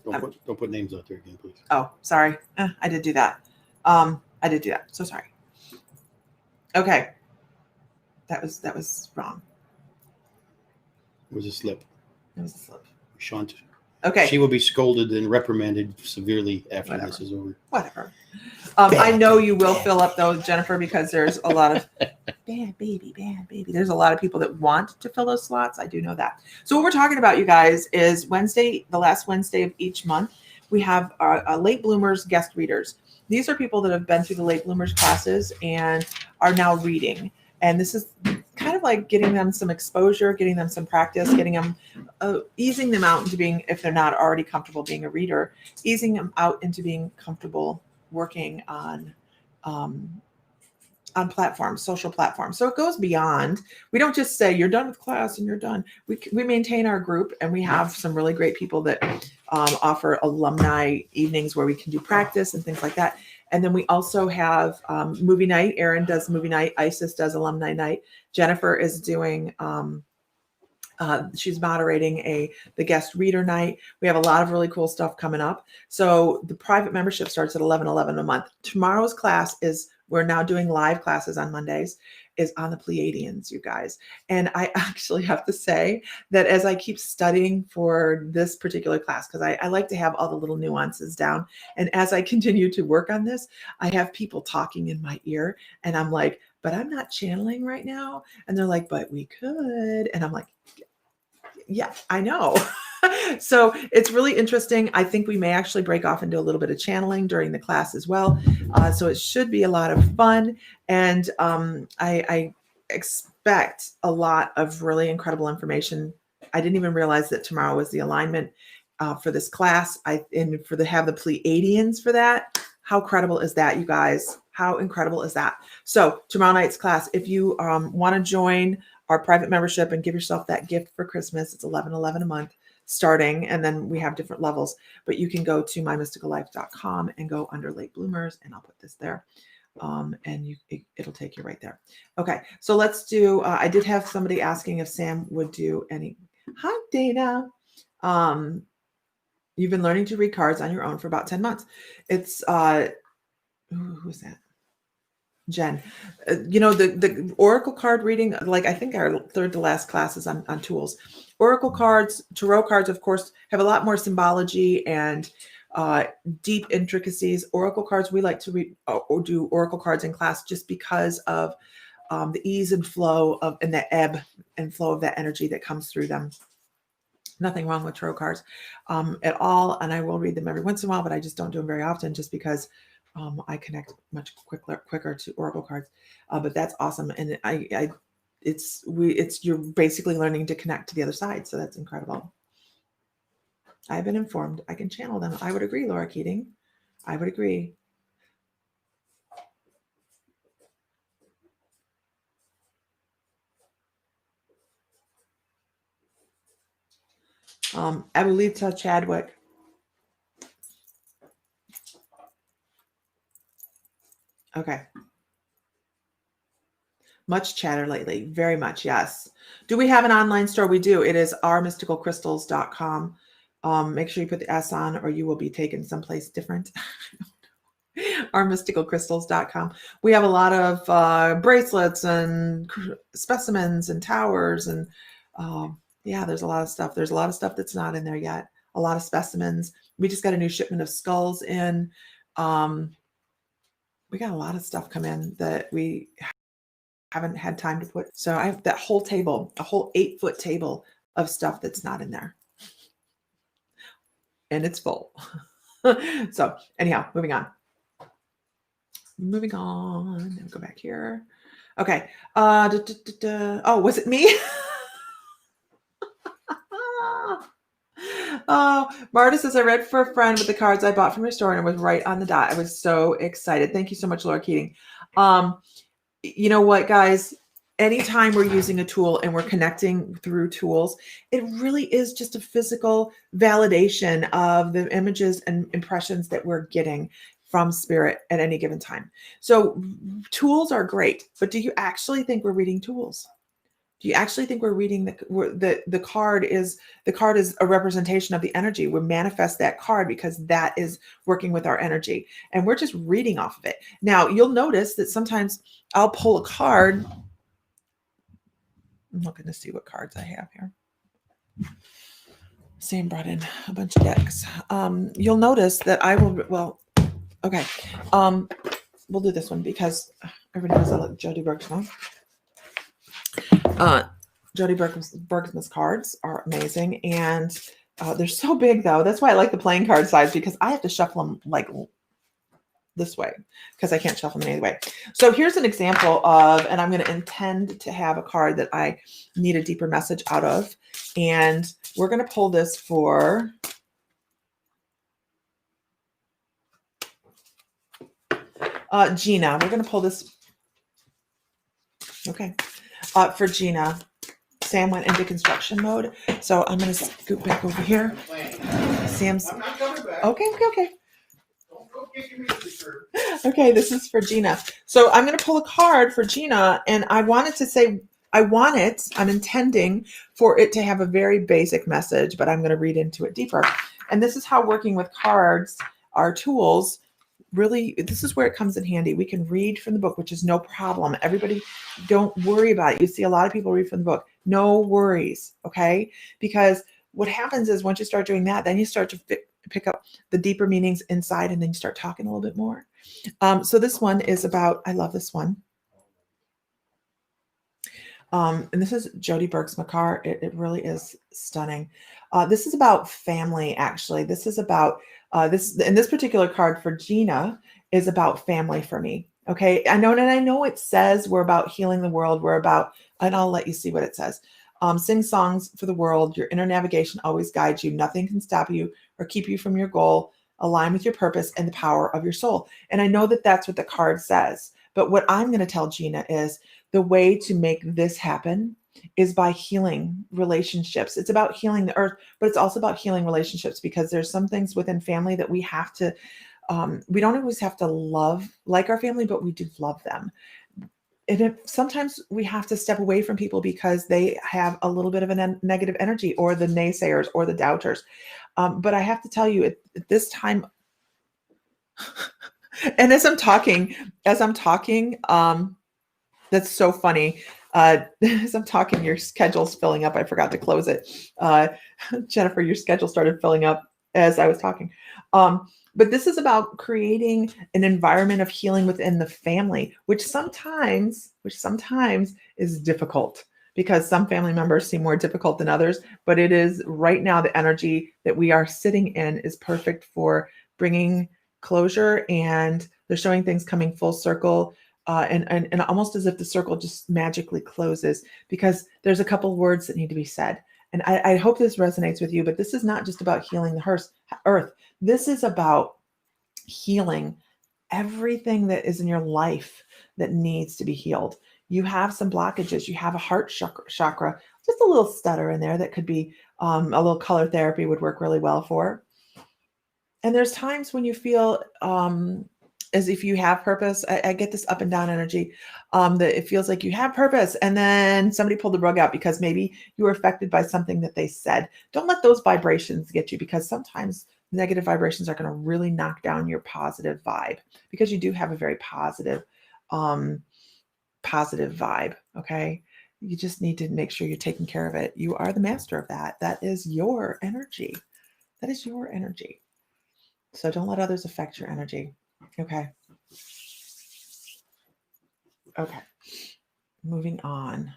Don't put names out there again, please. Oh, sorry. I did do that. I did do that. So sorry. Okay. That was wrong. It was a slip. It was a slip. Sean, Okay. she will be scolded and reprimanded severely after Whatever. this is over. Whatever. I know you will fill up though, Jennifer, because there's a lot of bad baby. There's a lot of people that want to fill those slots. I do know that. So what we're talking about, you guys, is Wednesday, the last Wednesday of each month, we have late bloomers guest readers. These are people that have been through the late bloomers classes and are now reading. And this is kind of like getting them some exposure, getting them some practice, getting them, easing them out into being, if they're not already comfortable being a reader, easing them out into being comfortable working on platforms, social platforms. So it goes beyond. We don't just say you're done with class and you're done. We maintain our group, and we have some really great people that offer alumni evenings where we can do practice and things like that. And then we also have movie night. Erin does movie night. Isis does alumni night. Jennifer is doing. She's moderating the guest reader night. We have a lot of really cool stuff coming up. So the private membership starts at $11.11 a month. Tomorrow's class is we're now doing live classes on Mondays, is on the Pleiadians, you guys. And I actually have to say that as I keep studying for this particular class, because I like to have all the little nuances down. And as I continue to work on this, I have people talking in my ear and I'm like, but I'm not channeling right now. And they're like, but we could. And I'm like, yeah, I know. So it's really interesting. I think we may actually break off and do a little bit of channeling during the class as well. So it should be a lot of fun. And I expect a lot of really incredible information. I didn't even realize that tomorrow was the alignment for this class. Have the Pleiadians for that. How credible is that, you guys? How incredible is that? So tomorrow night's class, if you want to join our private membership and give yourself that gift for Christmas, it's $11.11 a month starting, and then we have different levels, but you can go to mymysticallife.com and go under late bloomers, and I'll put this there, and it'll take you right there. Okay, so let's do, I did have somebody asking if Sam would do any. Hi, Dana. You've been learning to read cards on your own for about 10 months. It's, who's that? Jen. The oracle card reading, like I think our third to last class is on tools. Oracle cards, tarot cards, of course, have a lot more symbology and deep intricacies. Oracle cards, we like to read or do oracle cards in class just because of the ease and flow of, and the ebb and flow of that energy that comes through them. Nothing wrong with tarot cards at all. And I will read them every once in a while, but I just don't do them very often just because I connect much quicker to oracle cards. But that's awesome. And you're basically learning to connect to the other side. So that's incredible. I've been informed I can channel them. I would agree, Laura Keating. I would agree. Abuelita Chadwick. Okay. Much chatter lately. Very much. Yes. Do we have an online store? We do. It is ourmysticalcrystals.com. Make sure you put the S on or you will be taken someplace different. ourmysticalcrystals.com. We have a lot of bracelets and specimens and towers. And yeah, there's a lot of stuff. There's a lot of stuff that's not in there yet. A lot of specimens. We just got a new shipment of skulls in. We got a lot of stuff come in that we haven't had time to put. So I have that whole table, a whole 8-foot table of stuff that's not in there. And it's full. So anyhow, moving on. Let me go back here. Okay. Oh, was it me? Oh, Marta says, I read for a friend with the cards I bought from your store and it was right on the dot. I was so excited. Thank you so much, Laura Keating. You know what, guys? Anytime we're using a tool and we're connecting through tools, it really is just a physical validation of the images and impressions that we're getting from spirit at any given time. So tools are great, but do you actually think we're reading tools? Do you actually think we're reading the card is a representation of the energy? We manifest that card because that is working with our energy and we're just reading off of it. Now you'll notice that sometimes I'll pull a card. I'm looking to see what cards I have here. Sam brought in a bunch of decks. You'll notice that I will, okay. We'll do this one because everybody knows I like Jody Bergsma. Jody Bergsma's cards are amazing, and they're so big though. That's why I like the playing card size because I have to shuffle them like this way because I can't shuffle them any way. So here's an example of, and I'm going to intend to have a card that I need a deeper message out of, and we're going to pull this for Gina. We're going to pull this. Okay. For Gina. Sam went into construction mode. So I'm going to scoot back over here. Sam's. I'm not coming back. Okay. Don't go kicking me to the curb. Okay, this is for Gina. So I'm going to pull a card for Gina, and I wanted to say, I'm intending for it to have a very basic message, but I'm going to read into it deeper. And this is how working with cards, our tools, really, this is where it comes in handy. We can read from the book, which is no problem. Everybody, don't worry about it. You see a lot of people read from the book. No worries, okay? Because what happens is once you start doing that, then you start to pick up the deeper meanings inside, and then you start talking a little bit more. So this one is about, I love this one. And this is Jody Bergsmakar. It really is stunning. This is about family, actually. This is about this, and this particular card for Gina is about family for me. Okay. I know it says we're about healing the world. We're about, and I'll let you see what it says. Sing songs for the world. Your inner navigation always guides you. Nothing can stop you or keep you from your goal. Align with your purpose and the power of your soul. And I know that that's what the card says. But what I'm going to tell Gina is the way to make this happen is by healing relationships. It's about healing the earth, but it's also about healing relationships, because there's some things within family that we have to, we don't always have to love like our family, but we do love them. And sometimes we have to step away from people because they have a little bit of a negative energy, or the naysayers or the doubters. But I have to tell you at this time, and as I'm talking, that's so funny. As I'm talking, your schedule's filling up. I forgot to close it. Jennifer, your schedule started filling up as I was talking. But this is about creating an environment of healing within the family, which sometimes is difficult, because some family members seem more difficult than others. But it is right now, the energy that we are sitting in is perfect for bringing closure, and they're showing things coming full circle. And almost as if the circle just magically closes, because there's a couple words that need to be said. And I hope this resonates with you, but this is not just about healing the earth. This is about healing everything that is in your life that needs to be healed. You have some blockages. You have a heart chakra, just a little stutter in there that could be a little color therapy would work really well for. And there's times when you feel as if you have purpose. I get this up and down energy, that it feels like you have purpose, and then somebody pulled the rug out because maybe you were affected by something that they said. Don't let those vibrations get you, because sometimes negative vibrations are going to really knock down your positive vibe, because you do have a very positive vibe. Okay. You just need to make sure you're taking care of it. You are the master of that. That is your energy. That is your energy. So don't let others affect your energy. Okay. Okay. Moving on.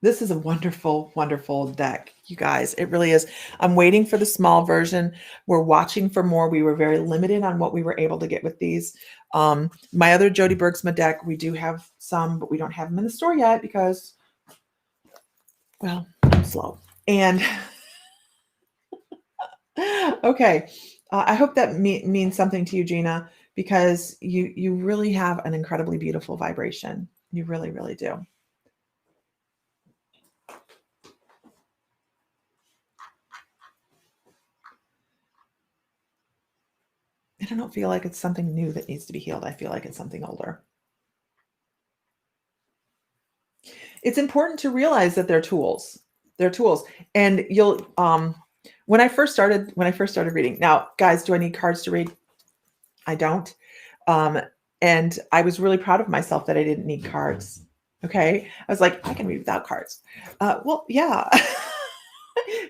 This is a wonderful, wonderful deck, you guys. It really is. I'm waiting for the small version. We're watching for more. We were very limited on what we were able to get with these. My other Jody Bergsma deck, we do have some, but we don't have them in the store yet because, well, I'm slow. And okay. I hope that means something to you, Gina, because you really have an incredibly beautiful vibration. You really, really do. And I don't feel like it's something new that needs to be healed. I feel like it's something older. It's important to realize that they're tools. They're tools. And you'll when I first started reading. Now, guys, do I need cards to read? I don't. And I was really proud of myself that I didn't need cards. Okay. I was like, I can read without cards. Well, yeah.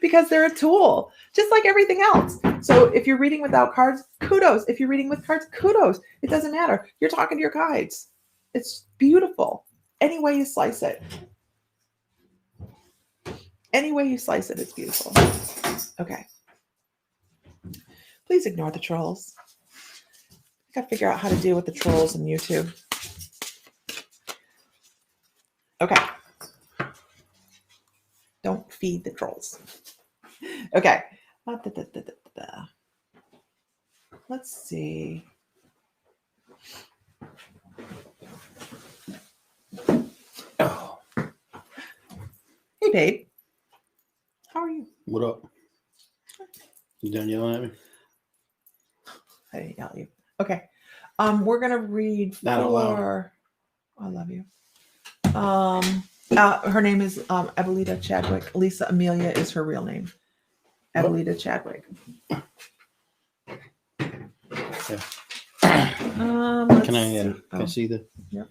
Because they're a tool, just like everything else. So if you're reading without cards, kudos. If you're reading with cards, kudos. It doesn't matter. You're talking to your guides. It's beautiful. Any way you slice it. Any way you slice it, it's beautiful. Okay. Please ignore the trolls. I gotta figure out how to deal with the trolls in YouTube. Okay. Don't feed the trolls. Okay. Let's see. Oh, Hey, babe. How are you? what up? You done yelling at me? I didn't yell at you. Okay. We're gonna read Not out loud. I love you. Her name is Evelita Chadwick. Lisa Amelia is her real name. Evelita Chadwick. Yeah. Let's Can I see. can I Oh, see the? Yep.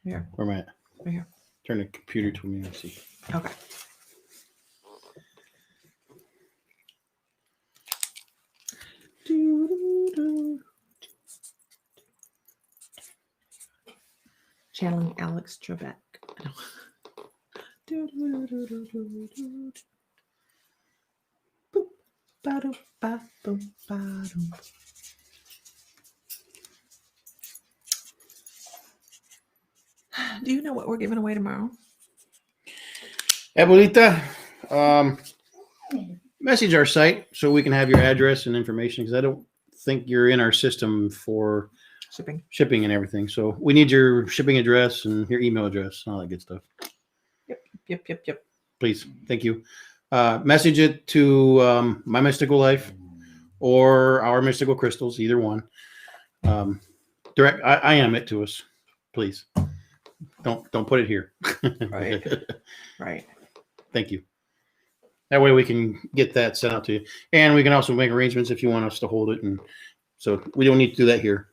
Here. Where am I at? Right here. Turn the computer to me and see. Okay. Doo-doo-doo. Channeling Alex Trebek. No. Doo-doo-doo-doo-doo-doo. Boop, ba-doo, ba, boom, ba-doo. Do you know what we're giving away tomorrow? Abuelita, message our site so we can have your address and information because I don't think you're in our system for shipping and everything. So we need your shipping address and your email address and all that good stuff. Yep. Please. Thank you. Message it to My Mystical Life or Our Mystical Crystals, either one. Direct I am it to us, please. Don't put it here. Right. Thank you. That way we can get that sent out to you. And we can also make arrangements if you want us to hold it. And so we don't need to do that here.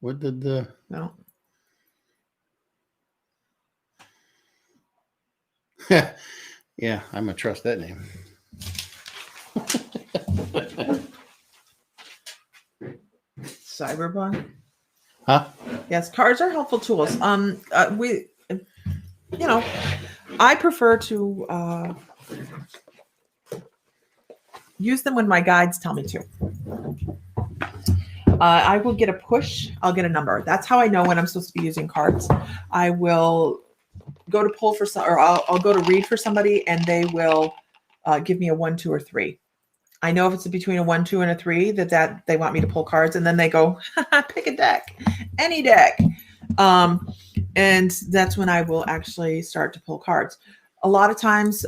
What did the... No. Yeah, I'm going to trust that name. Cyberbug. Huh? Yes, cards are helpful tools. I prefer to use them when my guides tell me to. I will get a push. I'll get a number. That's how I know when I'm supposed to be using cards. I will go to pull for some, or I'll go to read for somebody, and they will give me a 1, 2, or 3. I know if it's between a 1, 2, and a 3 that they want me to pull cards, and then they go, pick a deck, any deck. And that's when I will actually start to pull cards. A lot of times,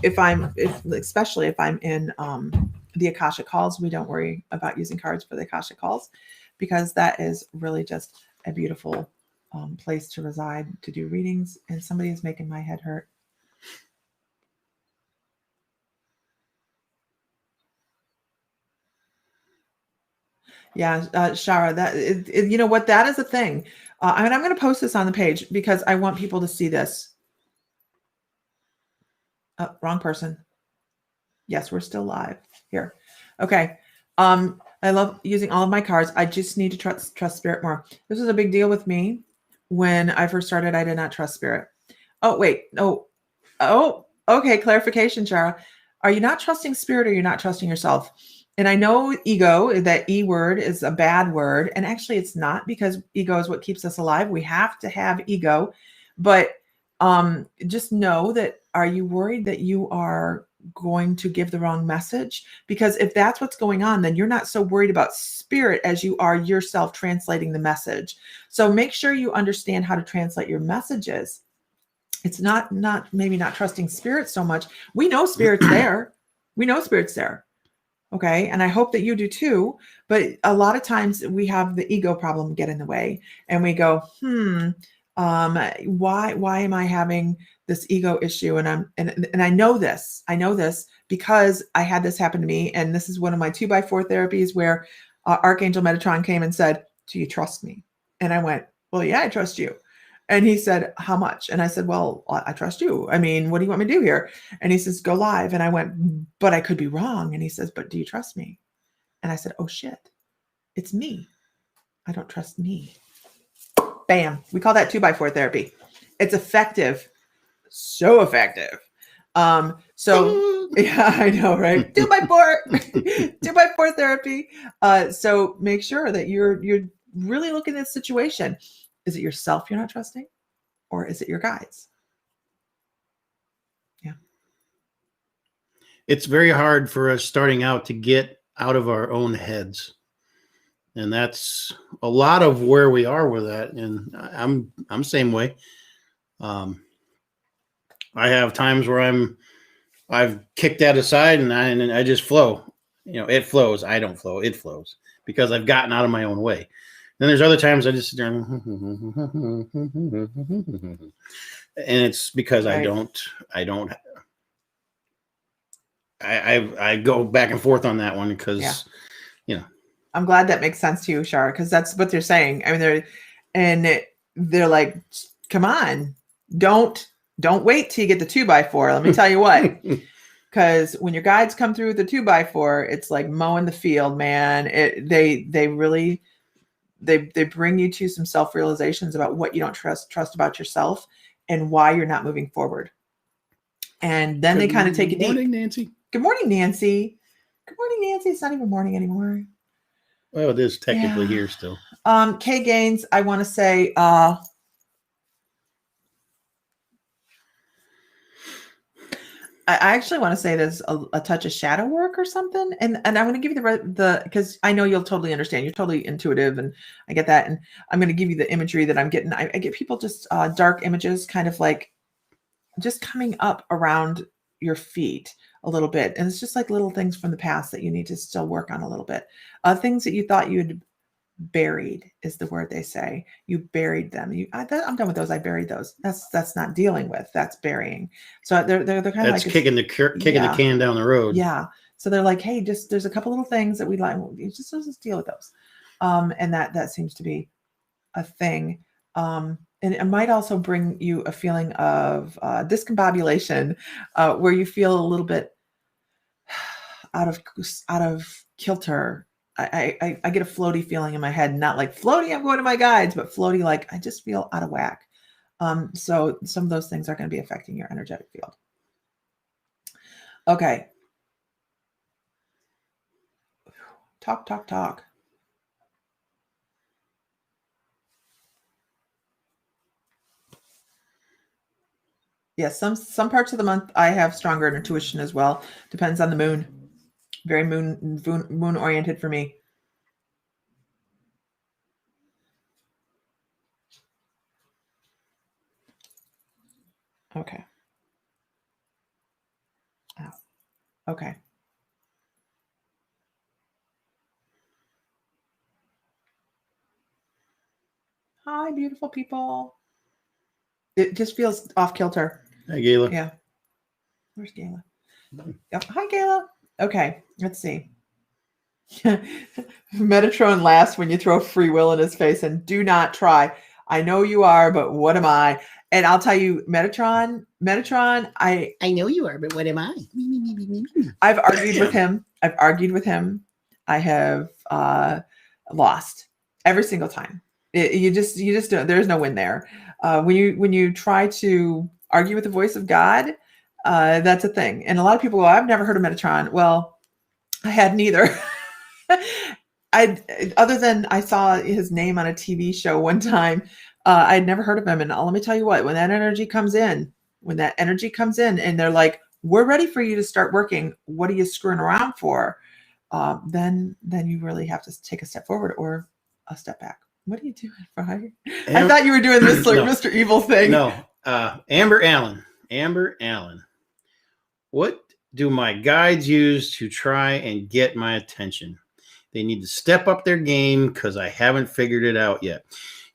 especially if I'm in the Akashic Calls, we don't worry about using cards for the Akashic Calls because that is really just a beautiful place to reside, to do readings. And somebody is making my head hurt. Yeah, Shara, you know what? That is a thing. I'm going to post this on the page because I want people to see this. Wrong person. Yes, we're still live here. Okay. I love using all of my cards. I just need to trust spirit more. This was a big deal with me when I first started. I did not trust spirit. Oh, wait. Oh, okay. Clarification, Shara. Are you not trusting spirit or you're not trusting yourself? And I know ego, that E word is a bad word. And actually it's not, because ego is what keeps us alive. We have to have ego. But just know that, are you worried that you are going to give the wrong message? Because if that's what's going on, then you're not so worried about spirit as you are yourself translating the message. So make sure you understand how to translate your messages. It's not maybe not trusting spirit so much. We know spirit's there. We know spirit's there. Okay. And I hope that you do too. But a lot of times we have the ego problem get in the way and we go, why am I having this ego issue? And I know this because I had this happen to me. And this is one of my 2x4 therapies where Archangel Metatron came and said, do you trust me? And I went, well, yeah, I trust you. And he said, how much? And I said, well, I trust you. I mean, what do you want me to do here? And he says, go live. And I went, but I could be wrong. And he says, but do you trust me? And I said, oh shit, it's me. I don't trust me. Bam. We call that 2x4 therapy. It's effective. So effective. So yeah, I know, right? 2x4, 2x4 therapy. So make sure that you're really looking at the situation. Is it yourself you're not trusting, or is it your guides? Yeah. It's very hard for us starting out to get out of our own heads. And that's a lot of where we are with that. And I'm same way. I have times where I've kicked that aside and I just flow. It flows. I don't flow. It flows because I've gotten out of my own way. Then there's other times I just sit there and it's because right. I don't I go back and forth on that one because I'm glad that makes sense to you, Shar, because that's what they're saying. I mean, they're like, come on, don't wait till you get the 2x4. Let me tell you what, because when your guides come through with the 2x4, it's like mowing the field, man. They really bring you to some self-realizations about what you don't trust about yourself and why you're not moving forward. And then they kind of take it deep. Good morning, Nancy. Good morning, Nancy. Good morning, Nancy. It's not even morning anymore. Well, it is technically here still. Kay Gaines, I want to say, I actually want to say there's a touch of shadow work or something. And I'm going to give you the, because I know you'll totally understand. You're totally intuitive and I get that. And I'm going to give you the imagery that I'm getting. I get people just dark images kind of like just coming up around your feet a little bit. And it's just like little things from the past that you need to still work on a little bit. Things that you thought you'd buried is the word they say. You buried them. I'm done with those. I buried those. That's not dealing with. That's burying. So they're kind of That's like kicking the can down the road. Yeah. So they're like, hey, just there's a couple little things that we like. Just deal with those. And that seems to be a thing. And it might also bring you a feeling of discombobulation, where you feel a little bit out of kilter. I get a floaty feeling in my head, not like floaty, I'm going to my guides, but floaty, like I just feel out of whack. So some of those things are going to be affecting your energetic field. Okay. Talk. Yes, some parts of the month I have stronger intuition as well. Depends on the moon. Very moon oriented for me. Okay. Oh, okay. Hi, beautiful people. It just feels off kilter. Hi, Gayla. Yeah. Where's Gayla? Yep. Hi, Gayla. Okay, let's see. Metatron laughs when you throw free will in his face and do not try. I know you are, but what am I? And I'll tell you, Metatron, I know you are, but what am I? I've argued with him. I have lost every single time. You just don't, there's no win there. When you try to argue with the voice of God, that's a thing. And a lot of people go, I've never heard of Metatron. Well, I hadn't either. Other than I saw his name on a TV show one time, I'd never heard of him. And let me tell you what, when that energy comes in and they're like, we're ready for you to start working. What are you screwing around for? Then you really have to take a step forward or a step back. What are you doing, Fry? I thought you were doing this like No. Mr. Evil thing. No, Amber Allen. What do my guides use to try and get my attention? They need to step up their game because I haven't figured it out yet.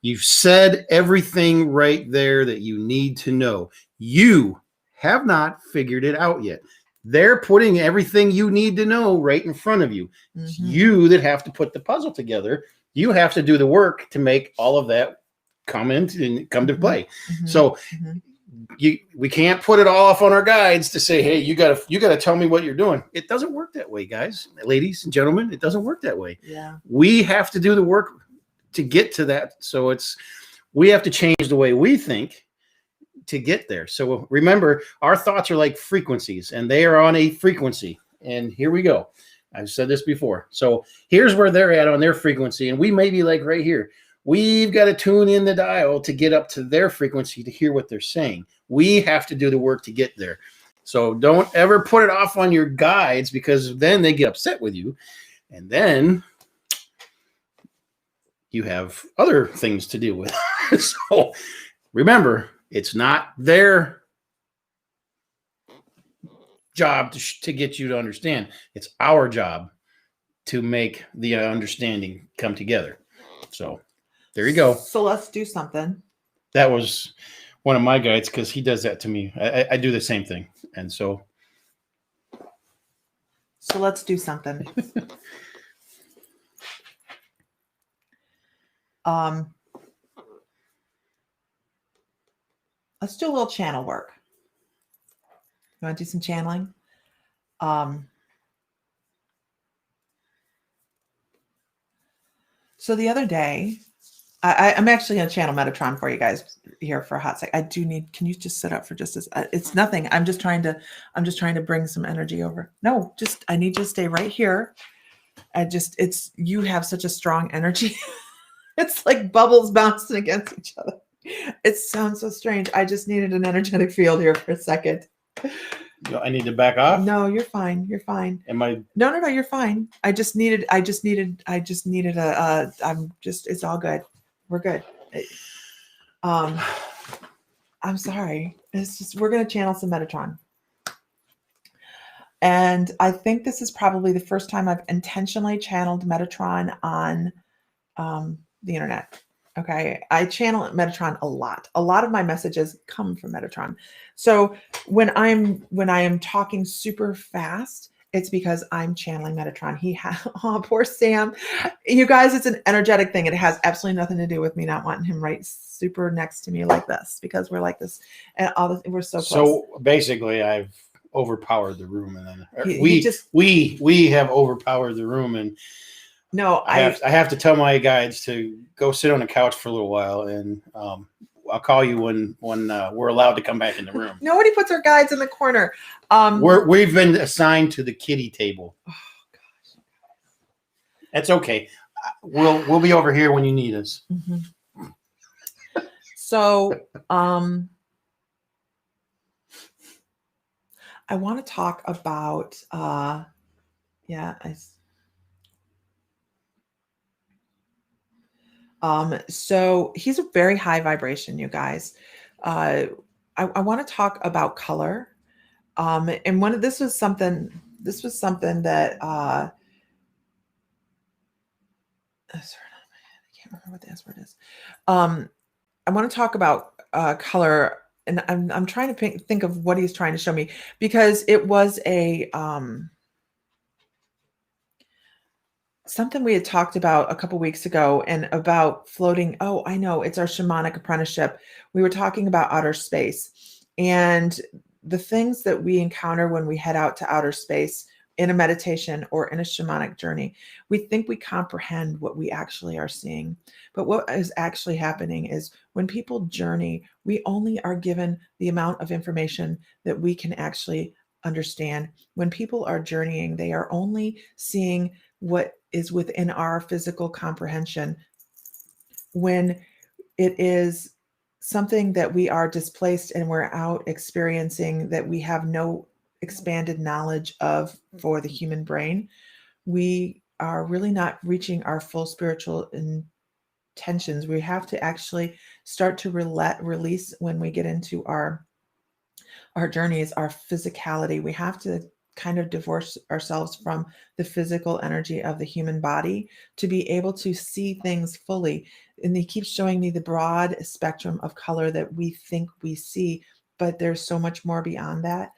You've said everything right there that you need to know. You have not figured it out yet. They're putting everything you need to know right in front of you. Mm-hmm. It's you that have to put the puzzle together. You have to do the work to make all of that come to play. Mm-hmm. So we can't put it all off on our guides to say, hey, you gotta tell me what you're doing. It doesn't work that way, guys, ladies and gentlemen. It doesn't work that way. Yeah. We have to do the work to get to that. So we have to change the way we think to get there. So remember, our thoughts are like frequencies, and they are on a frequency. And here we go. I've said this before. So here's where they're at on their frequency, and we may be like right here. We've got to tune in the dial to get up to their frequency to hear what they're saying. We have to do the work to get there. So don't ever put it off on your guides, because then they get upset with you. And then you have other things to deal with. So remember, it's not their job to get you to understand. It's our job to make the understanding come together. So there you go. So let's do something. That was one of my guides, because he does that to me. I do the same thing. And so So let's do something. um, let's do a little channel work. You want to do some channeling? So the other day, I'm actually going to channel Metatron for you guys here for a hot sec. I do need. Can you just sit up for just as? It's nothing. I'm just trying to bring some energy over. No, just I need you to stay right here. You have such a strong energy. It's like bubbles bouncing against each other. It sounds so strange. I just needed an energetic field here for a second. I need to back off. No, you're fine. You're fine. Am I? No, you're fine. I just needed it's all good. We're good. I'm sorry. It's just, we're going to channel some Metatron. And I think this is probably the first time I've intentionally channeled Metatron on the internet. Okay. I channel Metatron a lot. A lot of my messages come from Metatron. So when I am talking super fast, it's because I'm channeling Metatron. Oh, poor Sam. You guys, it's an energetic thing. It has absolutely nothing to do with me not wanting him right super next to me like this, because we're like this and we're so close. So basically I've overpowered the room, and then we have overpowered the room, and no, I have to tell my guides to go sit on the couch for a little while, and I'll call you when we're allowed to come back in the room. Nobody puts our guides in the corner. We've been assigned to the kiddie table. Oh gosh, that's okay. We'll be over here when you need us. Mm-hmm. So I want to talk about so he's a very high vibration, you guys. I want to talk about color. And this was something that I can't remember what the S word is. I want to talk about color, and I'm trying to think of what he's trying to show me, because it was a something we had talked about a couple weeks ago, and about floating. Oh, I know, it's our shamanic apprenticeship. We were talking about outer space and the things that we encounter when we head out to outer space in a meditation or in a shamanic journey. We think we comprehend what we actually are seeing. But what is actually happening is when people journey, we only are given the amount of information that we can actually understand. When people are journeying, they are only seeing what is within our physical comprehension. When it is something that we are displaced and we're out experiencing that we have no expanded knowledge of for the human brain, we are really not reaching our full spiritual intentions. We have to actually start to release when we get into our journeys, our physicality. We have to kind of divorce ourselves from the physical energy of the human body to be able to see things fully. And he keeps showing me the broad spectrum of color that we think we see, but there's so much more beyond that.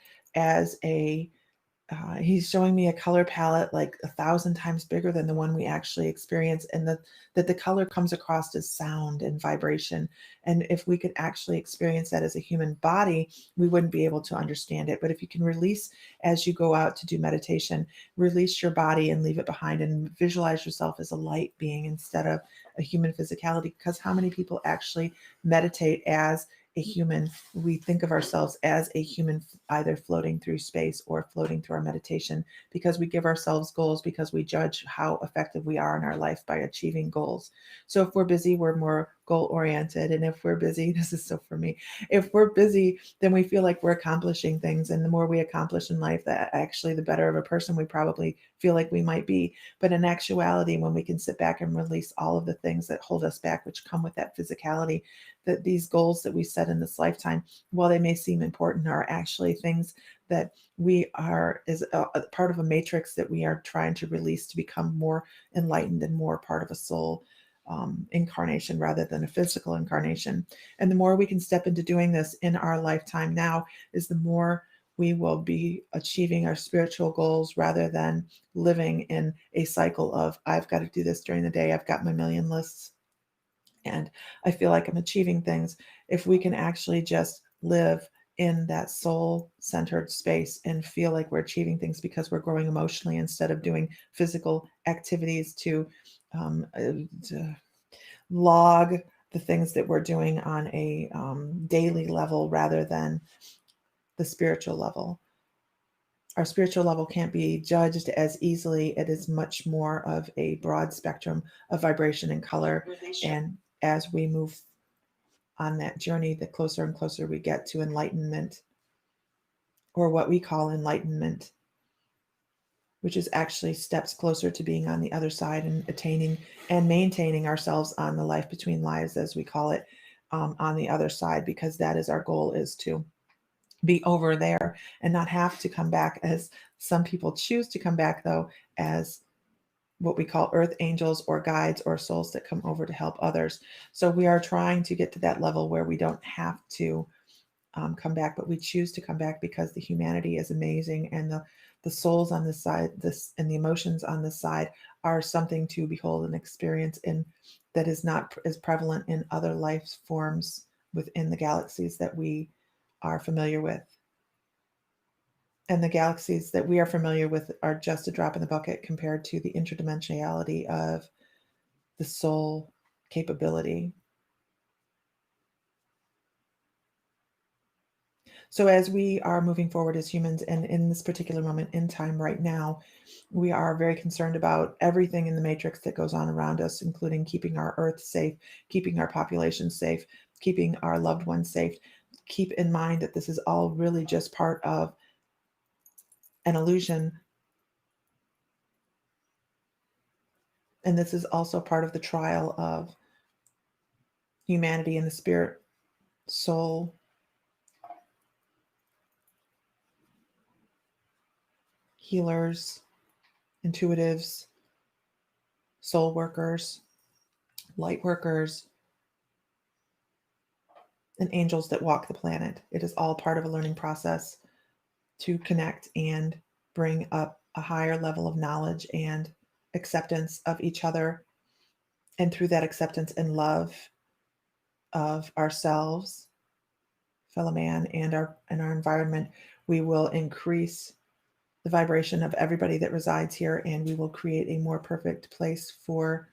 He's showing me a color palette like 1,000 times bigger than the one we actually experience, and that the color comes across as sound and vibration. And if we could actually experience that as a human body, we wouldn't be able to understand it. But if you can release as you go out to do meditation, release your body and leave it behind, and visualize yourself as a light being instead of a human physicality. Because how many people actually meditate as a human? We think of ourselves as a human, either floating through space or floating through our meditation, because we give ourselves goals, because we judge how effective we are in our life by achieving goals. So if we're busy, we're more goal oriented. And if we're busy, this is so for me, if we're busy, then we feel like we're accomplishing things. And the more we accomplish in life, that actually the better of a person we probably feel like we might be. But in actuality, when we can sit back and release all of the things that hold us back, which come with that physicality, that these goals that we set in this lifetime, while they may seem important, are actually things that we are is a part of a matrix that we are trying to release to become more enlightened and more part of a soul incarnation rather than a physical incarnation. And the more we can step into doing this in our lifetime now, is the more we will be achieving our spiritual goals rather than living in a cycle of, I've got to do this during the day. I've got my million lists and I feel like I'm achieving things. If we can actually just live in that soul centered space and feel like we're achieving things because we're growing emotionally instead of doing physical activities to log the things that we're doing on a daily level rather than the spiritual level. Our spiritual level can't be judged as easily. It is much more of a broad spectrum of vibration and color. And as we move on that journey, the closer and closer we get to enlightenment, or what we call enlightenment, which is actually steps closer to being on the other side and attaining and maintaining ourselves on the life between lives, as we call it, on the other side, because that is our goal, is to be over there and not have to come back, as some people choose to come back, though, as what we call earth angels or guides or souls that come over to help others. So we are trying to get to that level where we don't have to come back, but we choose to come back because the humanity is amazing, and the souls on this side, this and the emotions on this side are something to behold and experience in that is not as prevalent in other life forms within the galaxies that we are familiar with. And the galaxies that we are familiar with are just a drop in the bucket compared to the interdimensionality of the soul capability. So as we are moving forward as humans, and in this particular moment in time right now, we are very concerned about everything in the matrix that goes on around us, including keeping our earth safe, keeping our population safe, keeping our loved ones safe. Keep in mind that this is all really just part of an illusion. And this is also part of the trial of humanity and the spirit, soul, healers, intuitives, soul workers, light workers, and angels that walk the planet. It is all part of a learning process to connect and bring up a higher level of knowledge and acceptance of each other. And through that acceptance and love of ourselves, fellow man, and our environment, we will increase the vibration of everybody that resides here, and we will create a more perfect place for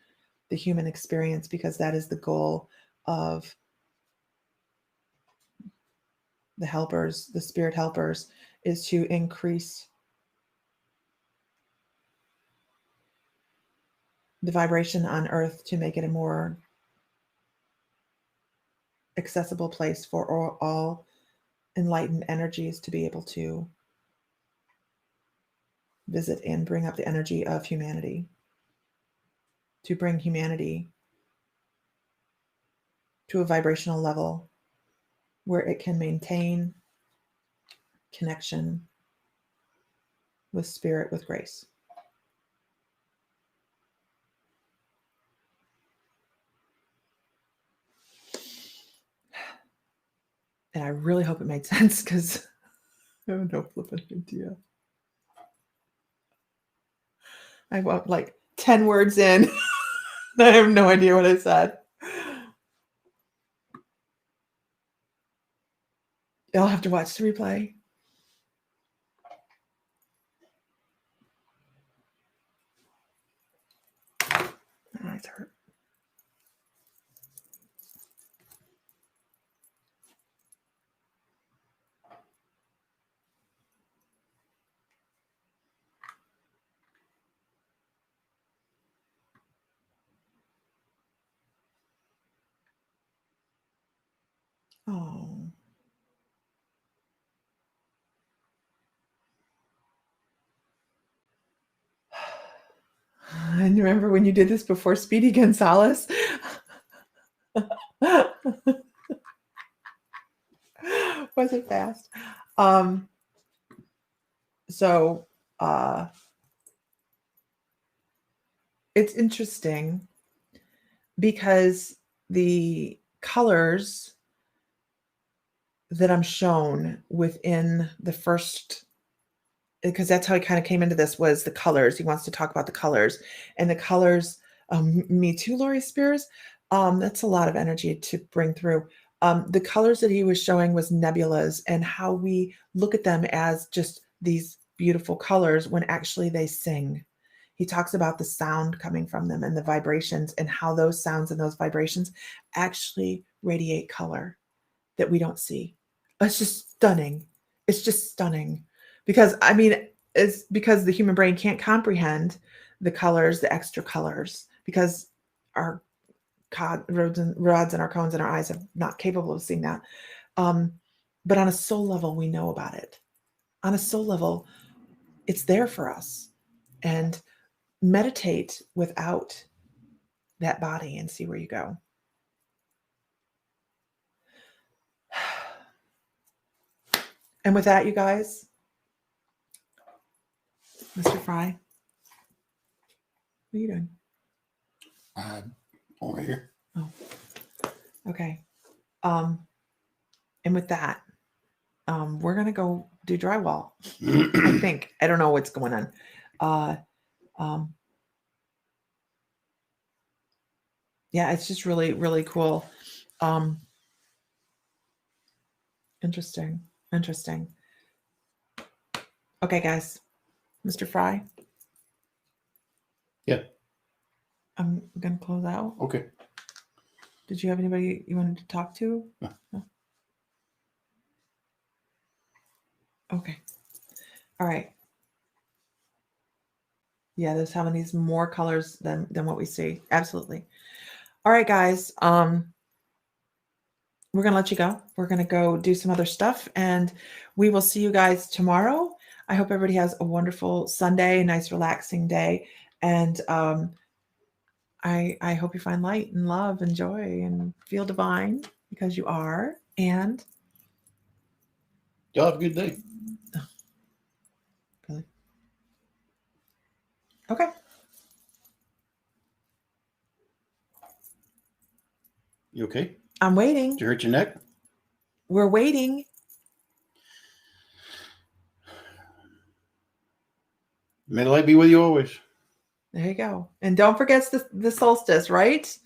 the human experience, because that is the goal of the helpers, the spirit helpers, is to increase the vibration on earth to make it a more accessible place for all enlightened energies to be able to visit and bring up the energy of humanity, to bring humanity to a vibrational level where it can maintain connection with spirit, with grace. And I really hope it made sense, because I have no flipping idea. I went like 10 words in. I have no idea what I said. I'll have to watch the replay. My eyes hurt. Oh. And remember when you did this before Speedy Gonzalez? Was it fast? So it's interesting because the colors that I'm shown within the first, because that's how he kind of came into this, was the colors. He wants to talk about the colors and the colors. Me too, Lori Spears. That's a lot of energy to bring through. The colors that he was showing was nebulas and how we look at them as just these beautiful colors when actually they sing. He talks about the sound coming from them and the vibrations and how those sounds and those vibrations actually radiate color that we don't see. It's just stunning. It's just stunning. Because I mean, it's because the human brain can't comprehend the colors, the extra colors, because our rods and our cones and our eyes are not capable of seeing that. But on a soul level, we know about it. On a soul level, it's there for us. And meditate without that body and see where you go. And with that, you guys, Mr. Fry, what are you doing? Over here. Oh, okay. And with that, we're gonna go do drywall. I think. I don't know what's going on. Yeah, it's just really, really cool. Interesting. Okay, guys. Mr. Fry. Yeah. I'm gonna close out. Okay. Did you have anybody you wanted to talk to? No? Okay. All right. Yeah, there's having these more colors than what we see. Absolutely. All right, guys. We're gonna let you go. We're gonna go do some other stuff, and we will see you guys tomorrow. I hope everybody has a wonderful Sunday, a nice relaxing day, and I hope you find light and love and joy and feel divine because you are. And Y'all have a good day. really, okay. You okay? I'm waiting. Did you hurt your neck? We're waiting. May the light be with you always. There you go. And don't forget the solstice, right?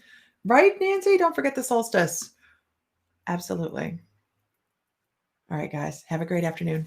Right, Nancy? Don't forget the solstice. Absolutely. All right, guys. Have a great afternoon.